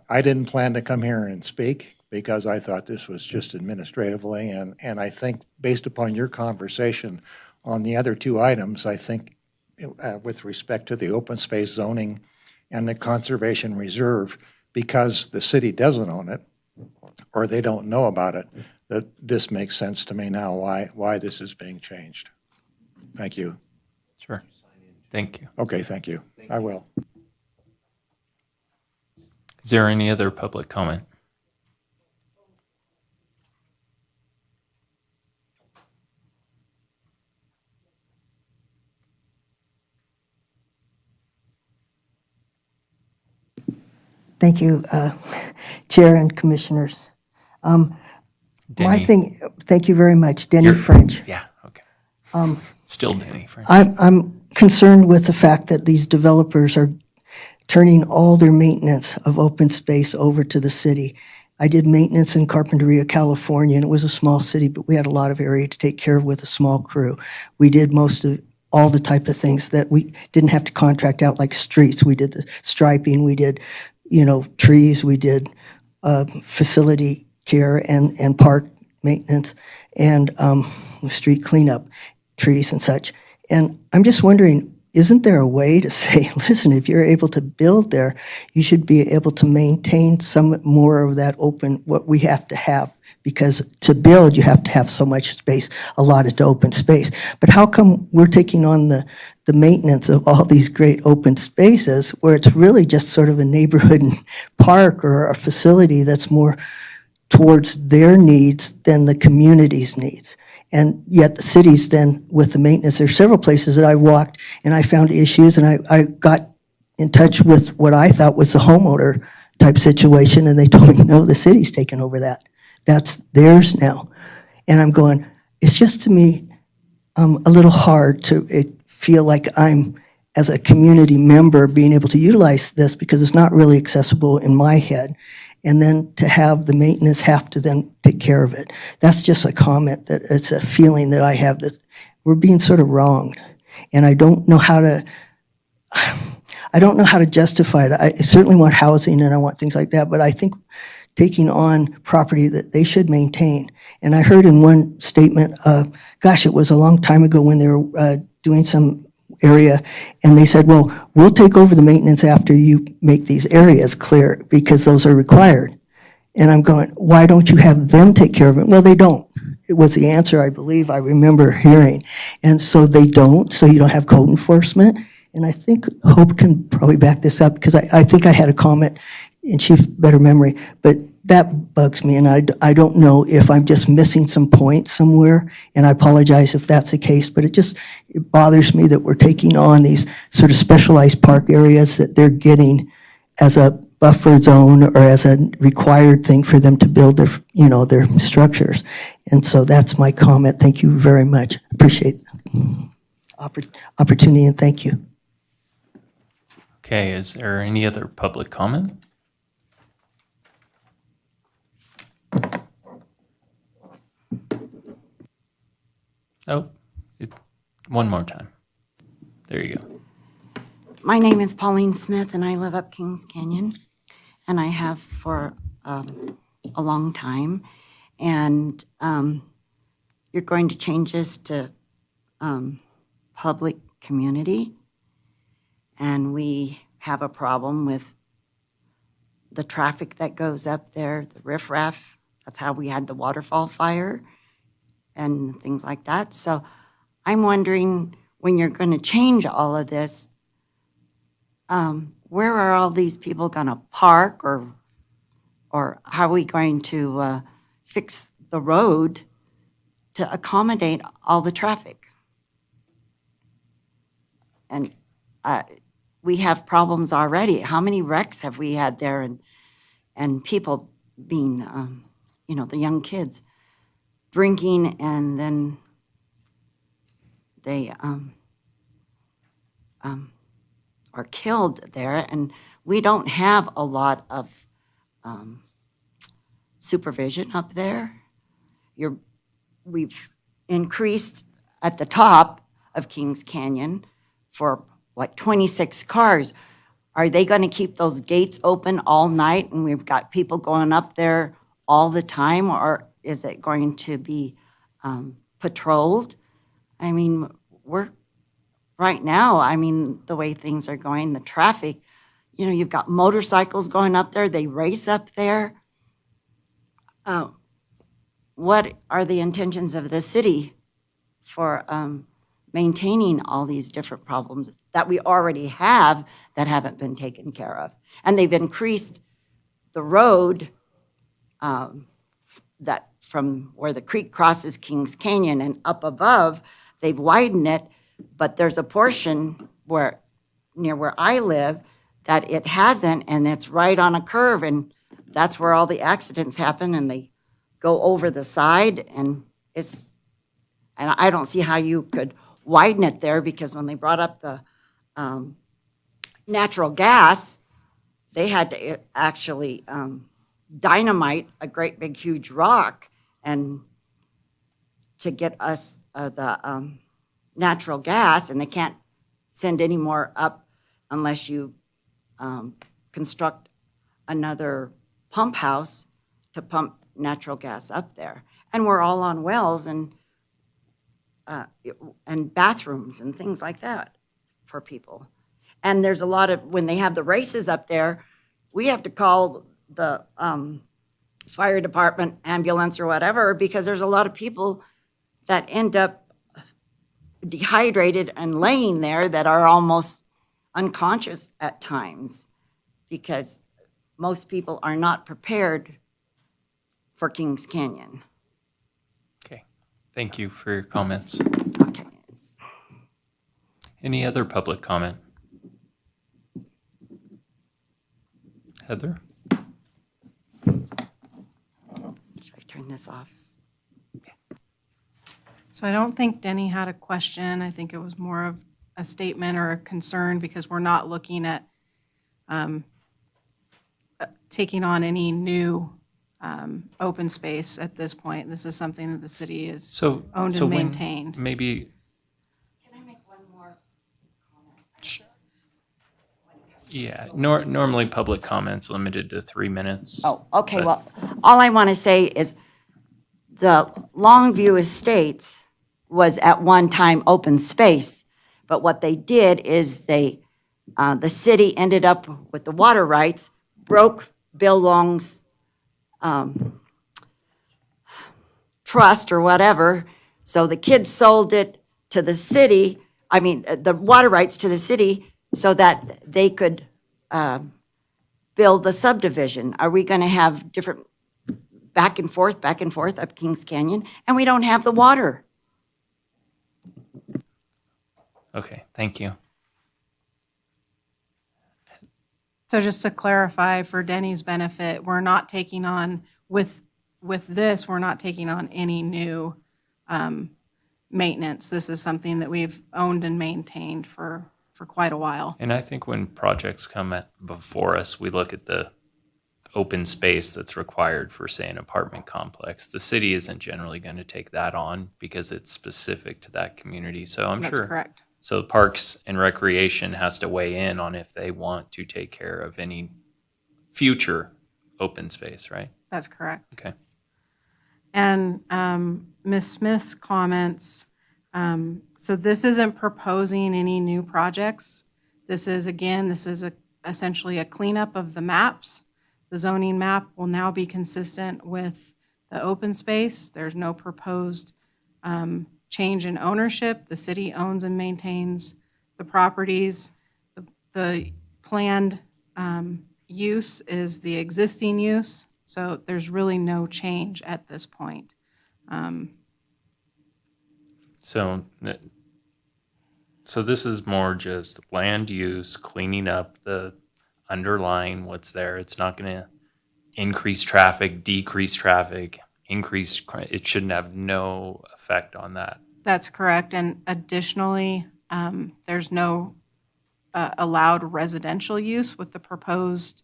I didn't plan to come here and speak because I thought this was just administratively. And I think based upon your conversation on the other two items, I think with respect to the open space zoning and the Conservation Reserve, because the city doesn't own it or they don't know about it, that this makes sense to me now why this is being changed. Thank you. Sure. Thank you. Okay, thank you. I will. Is there any other public comment? Thank you, Chair and Commissioners. My Denny. thing, thank you very much, Denny You're- French. Yeah, okay. Still Denny French. I'm concerned with the fact that these developers are turning all their maintenance of open space over to the city. I did maintenance in Carpinteria, California, and it was a small city, but we had a lot of area to take care of with a small crew. We did most of all the type of things that we didn't have to contract out, like streets. We did the striping, we did, trees, we did facility care and park maintenance and street cleanup, trees and such. And I'm just wondering, isn't there a way to say, listen, if you're able to build there, you should be able to maintain some more of that open, what we have to have, because to build, you have to have so much space allotted to open space. But how come we're taking on the maintenance of all these great open spaces where it's really just sort of a neighborhood park or a facility that's more towards their needs than the community's needs? And yet the cities then, with the maintenance, there's several places that I walked and I found issues, and I got in touch with what I thought was the homeowner type situation, and they told me, no, the city's taken over that. That's theirs now. And I'm going, it's just to me a little hard to feel like I'm, as a community member, being able to utilize this because it's not really accessible in my head. And then to have the maintenance have to then take care of it. That's just a comment, that it's a feeling that I have that we're being sort of wronged. And I don't know how to justify it. I certainly want housing and I want things like that, but I think taking on property that they should maintain. And I heard in one statement, it was a long time ago when they were doing some area, and they said, well, we'll take over the maintenance after you make these areas clear because those are required. And I'm going, why don't you have them take care of it? Well, they don't. It was the answer I believe I remember hearing. And so they don't, so you don't have code enforcement. And I think Hope can probably back this up because I think I had a comment, and she's better memory, but that bugs me, and I don't know if I'm just missing some point somewhere, and I apologize if that's the case, but it bothers me that we're taking on these sort of specialized park areas that they're getting as a buffer zone or as a required thing for them to build their structures. And so that's my comment. Thank you very much. Appreciate the opportunity, and thank you. Okay, is there any other public comment? Oh, one more time. There you go. My name is Pauline Smith, and I live up Kings Canyon, and I have for a long time. And you're going to change this to public community, and we have a problem with the traffic that goes up there, the riffraff. That's how we had the waterfall fire and things like that. So I'm wondering, when you're going to change all of this, where are all these people going to park, or how are we going to fix the road to accommodate all the traffic? And we have problems already. How many wrecks have we had there, and people being, the young kids drinking, and then they are killed there, and we don't have a lot of supervision up there. We've increased at the top of Kings Canyon for like 26 cars. Are they going to keep those gates open all night and we've got people going up there all the time, or is it going to be patrolled? I mean, right now, the way things are going, the traffic, you've got motorcycles going up there, they race up there. What are the intentions of the city for maintaining all these different problems that we already have that haven't been taken care of? And they've increased the road that from where the creek crosses Kings Canyon and up above, they've widened it, but there's a portion near where I live that it hasn't, and it's right on a curve, and that's where all the accidents happen, and they go over the side, and I don't see how you could widen it there, because when they brought up the natural gas, they had to actually dynamite a great big huge rock and to get us the natural gas, and they can't send any more up unless you construct another pump house to pump natural gas up there. And we're all on wells and bathrooms and things like that for people. And there's a lot of, when they have the races up there, we have to call the fire department, ambulance, or whatever, because there's a lot of people that end up dehydrated and laying there that are almost unconscious at times, because most people are not prepared for Kings Canyon. Okay, thank you for your comments. Okay. Any other public comment? Heather? Should I turn this off? So I don't think Denny had a question. I think it was more of a statement or a concern, because we're not looking at taking on any new open space at this point. This is something that the city has So owned so and when- maintained. Maybe, Can I make one more yeah, normally public comments limited to 3 minutes. Oh, okay, but- well, all I want to say is the Longview Estates was at one time open space, but what they did is the city ended up with the water rights, broke Bill Long's trust or whatever, so the kids sold it to the city, the water rights to the city, so that they could build the subdivision. Are we going to have different back and forth up Kings Canyon? And we don't have the water. Okay, thank you. So just to clarify, for Denny's benefit, we're not taking on, with this, we're not taking on any new maintenance. This is something that we've owned and maintained for quite a while. And I think when projects come before us, we look at the open space that's required for, say, an apartment complex. The city isn't generally going to take that on because it's specific to that community. So I'm sure. That's correct. So Parks and Recreation has to weigh in on if they want to take care of any future open space, right? That's correct. Okay. And Ms. Smith's comments, so this isn't proposing any new projects. This is essentially a cleanup of the maps. The zoning map will now be consistent with the open space. There's no proposed change in ownership. The city owns and maintains the properties. The planned use is the existing use, so there's really no change at this point. So, so this is more just land use, cleaning up the underlying what's there. It's not going to increase traffic, decrease traffic, it shouldn't have no effect on that. That's correct, and additionally, there's no allowed residential use with the proposed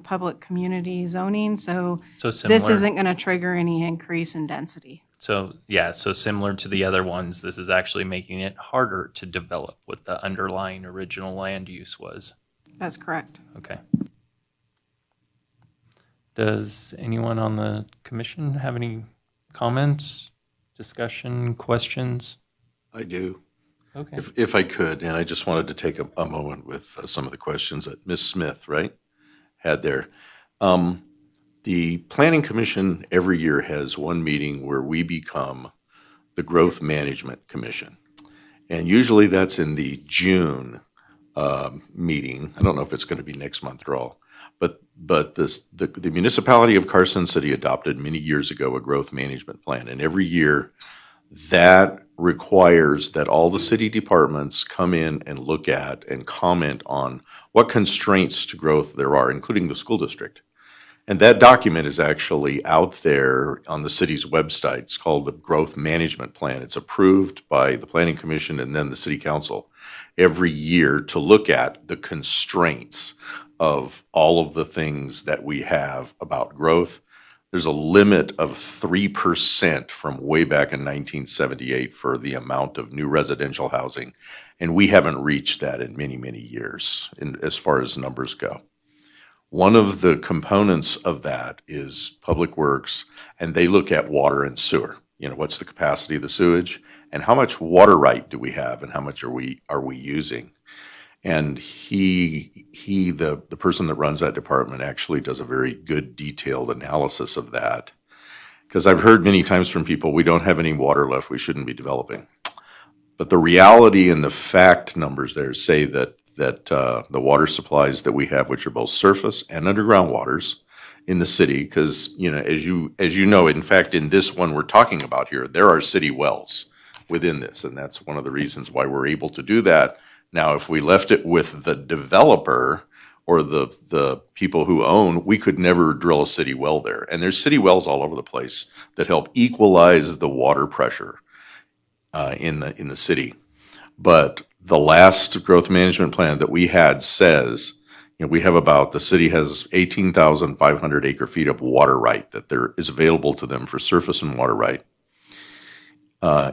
public community zoning, so So this similar. isn't going to trigger any increase in density. So, yeah, so similar to the other ones, this is actually making it harder to develop what the underlying original land use was. That's correct. Okay. Does anyone on the commission have any comments, discussion, questions? I do. Okay. If I could, and I just wanted to take a moment with some of the questions that Ms. Smith, right, had there. The Planning Commission every year has one meeting where we become the Growth Management Commission. And usually that's in the June meeting. I don't know if it's going to be next month at all. But the municipality of Carson City adopted many years ago a growth management plan. And every year that requires that all the city departments come in and look at and comment on what constraints to growth there are, including the school district. And that document is actually out there on the city's website. It's called the Growth Management Plan. It's approved by the Planning Commission and then the City Council every year to look at the constraints of all of the things that we have about growth. There's a limit of 3% from way back in 1978 for the amount of new residential housing, and we haven't reached that in many, many years as far as numbers go. One of the components of that is Public Works, and they look at water and sewer. You know, what's the capacity of the sewage, and how much water right do we have, and how much are we using? And the person that runs that department actually does a very good detailed analysis of that. Because I've heard many times from people, we don't have any water left, we shouldn't be developing. But the reality and the fact numbers there say that the water supplies that we have, which are both surface and underground waters in the city, because, you know, as you know, in fact, in this one we're talking about here, there are city wells within this, and that's one of the reasons why we're able to do that. Now, if we left it with the developer or the people who own, we could never drill a city well there. And there's city wells all over the place that help equalize the water pressure in the city. But the last growth management plan that we had says, you know, we have the city has 18,500 acre feet of water right that there is available to them for surface and water right.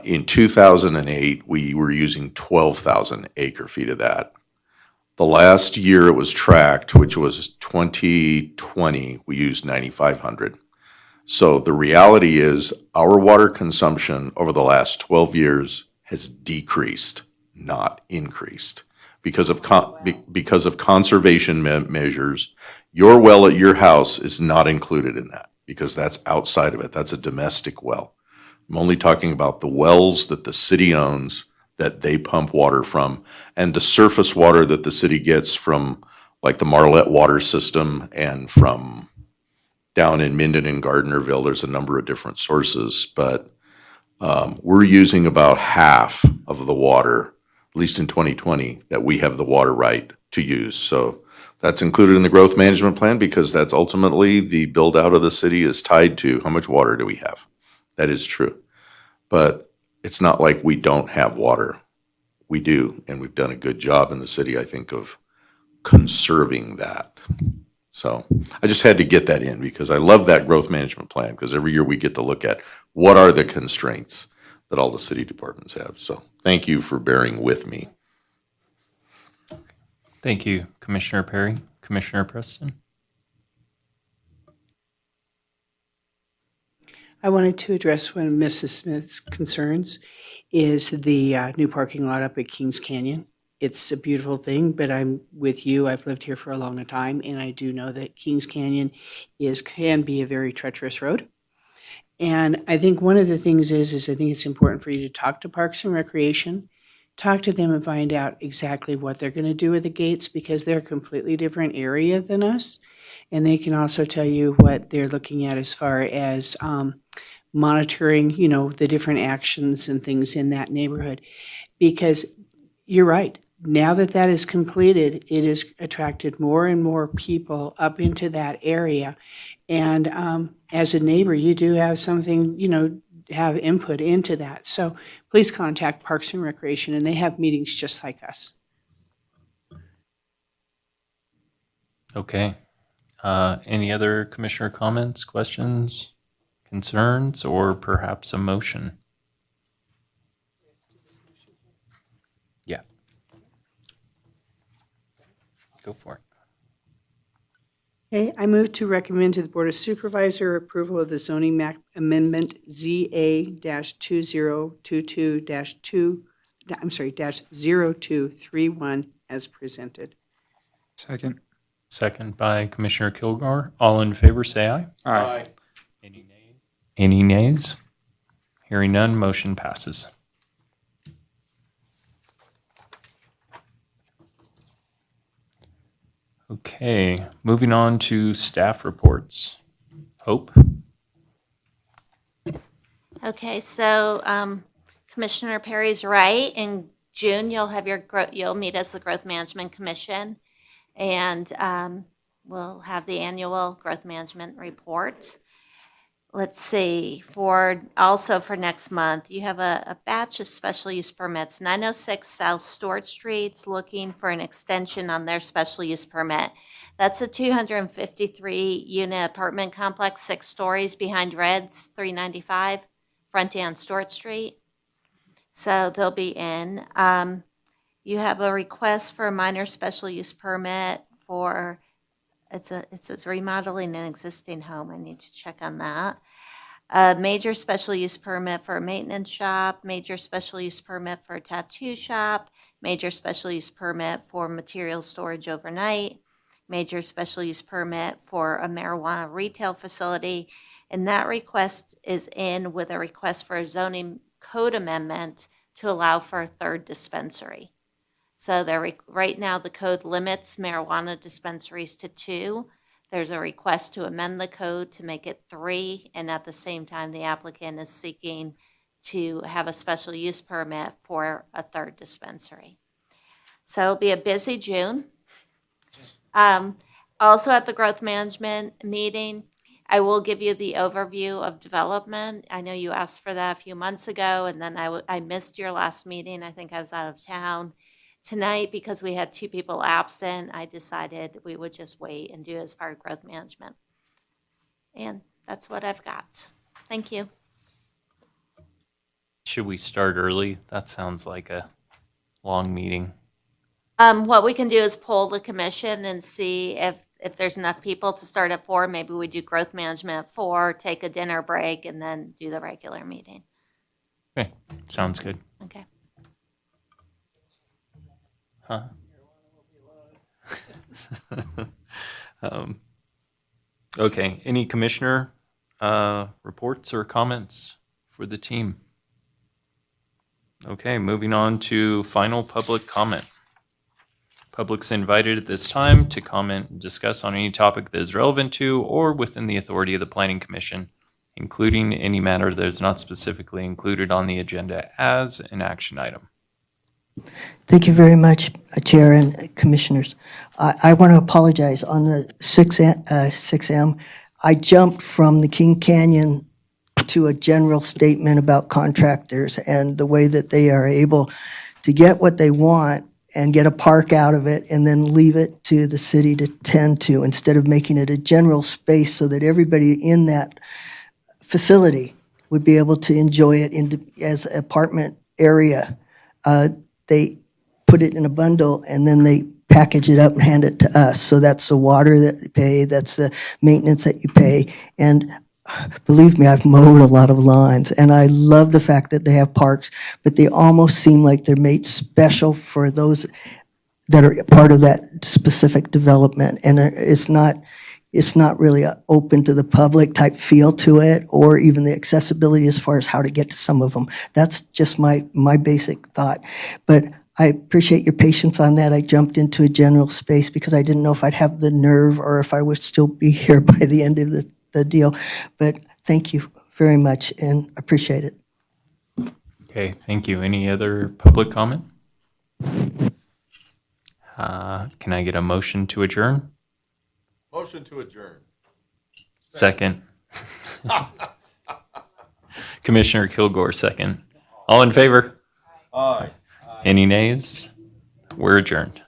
In 2008, we were using 12,000 acre feet of that. The last year it was tracked, which was 2020, we used 9,500. So the reality is our water consumption over the last 12 years has decreased, not increased, because of conservation measures. Your well at your house is not included in that because that's outside of it. That's a domestic well. I'm only talking about the wells that the city owns that they pump water from, and the surface water that the city gets from, like the Marlette water system and from down in Minden and Gardnerville. There's a number of different sources, but we're using about half of the water, at least in 2020, that we have the water right to use. So that's included in the growth management plan because that's ultimately the build out of the city is tied to how much water do we have. That is true. But it's not like we don't have water. We do, and we've done a good job in the city, I think, of conserving that. So I just had to get that in because I love that growth management plan because every year we get to look at what are the constraints that all the city departments have. So thank you for bearing with me. Thank you, Commissioner Perry. Commissioner Preston? I wanted to address one of Mrs. Smith's concerns is the new parking lot up at Kings Canyon. it's a beautiful thing, but I'm with you. I've lived here for a long time, and I do know that Kings Canyon can be a very treacherous road. And I think one of the things is I think it's important for you to talk to Parks and Recreation, talk to them and find out exactly what they're going to do with the gates, because they're a completely different area than us. And they can also tell you what they're looking at as far as monitoring, the different actions and things in that neighborhood. Because you're right. Now that that is completed, it has attracted more and more people up into that area. And as a neighbor, you do have something, have input into that. So please contact Parks and Recreation, and they have meetings just like us. Okay. Any other commissioner comments, questions, concerns, or perhaps a motion? Yeah. Go for it. Okay, I move to recommend to the Board of Supervisor approval of the zoning map amendment ZA-2022-2, -0231 as presented. Second. Second by Commissioner Kilgore. All in favor, say aye. Aye. Any nays? Any nays? Hearing none, motion passes. Okay, moving on to staff reports. Hope? Okay, so Commissioner Perry's right. In June, you'll have you'll meet as the Growth Management Commission, and we'll have the annual Growth Management Report. Let's see, also for next month, you have a batch of special use permits. 906 South Stewart Street's looking for an extension on their special use permit. That's a 253-unit apartment complex, 6 stories behind Red's 395, fronting on Stewart Street. So they'll be in. You have a request for a minor special use permit for, it says remodeling an existing home. I need to check on that. A major special use permit for a maintenance shop, major special use permit for a tattoo shop, major special use permit for material storage overnight, major special use permit for a marijuana retail facility. And that request is in with a request for a zoning code amendment to allow for a 3rd dispensary. So right now, the code limits marijuana dispensaries to 2. There's a request to amend the code to make it 3, and at the same time, the applicant is seeking to have a special use permit for a 3rd dispensary. So it'll be a busy June. Also at the growth management meeting, I will give you the overview of development. I know you asked for that a few months ago, and then I missed your last meeting. I think I was out of town. Tonight, because we had 2 people absent, I decided we would just wait and do it as part of growth management. And that's what I've got. Thank you. Should we start early? That sounds like a long meeting. What we can do is poll the commission and see if there's enough people to start at 4. Maybe we do growth management at 4, take a dinner break, and then do the regular meeting. Okay, sounds good. Okay. Huh? Okay, any commissioner reports or comments for the team? Okay, moving on to final public comment. Public's invited at this time to comment and discuss on any topic that is relevant to or within the authority of the Planning Commission, including any matter that is not specifically included on the agenda as an action item. Thank you very much, Chair and Commissioners. I want to apologize on the 6M. I jumped from the King Canyon to a general statement about contractors and the way that they are able to get what they want and get a park out of it and then leave it to the city to tend to, instead of making it a general space so that everybody in that facility would be able to enjoy it as apartment area. They put it in a bundle and then they package it up and hand it to us. So that's the water that you pay, that's the maintenance that you pay. And believe me, I've mowed a lot of lawns, and I love the fact that they have parks, but they almost seem like they're made special for those that are part of that specific development, and it's not really a open to the public type feel to it, or even the accessibility as far as how to get to some of them. That's just my basic thought. But I appreciate your patience on that. I jumped into a general space because I didn't know if I'd have the nerve or if I would still be here by the end of the deal. But thank you very much and appreciate it. Okay, thank you. Any other public comment? Can I get a motion to adjourn? Motion to adjourn. Second. Commissioner Kilgore, second. All in favor? Aye. Any nays? We're adjourned.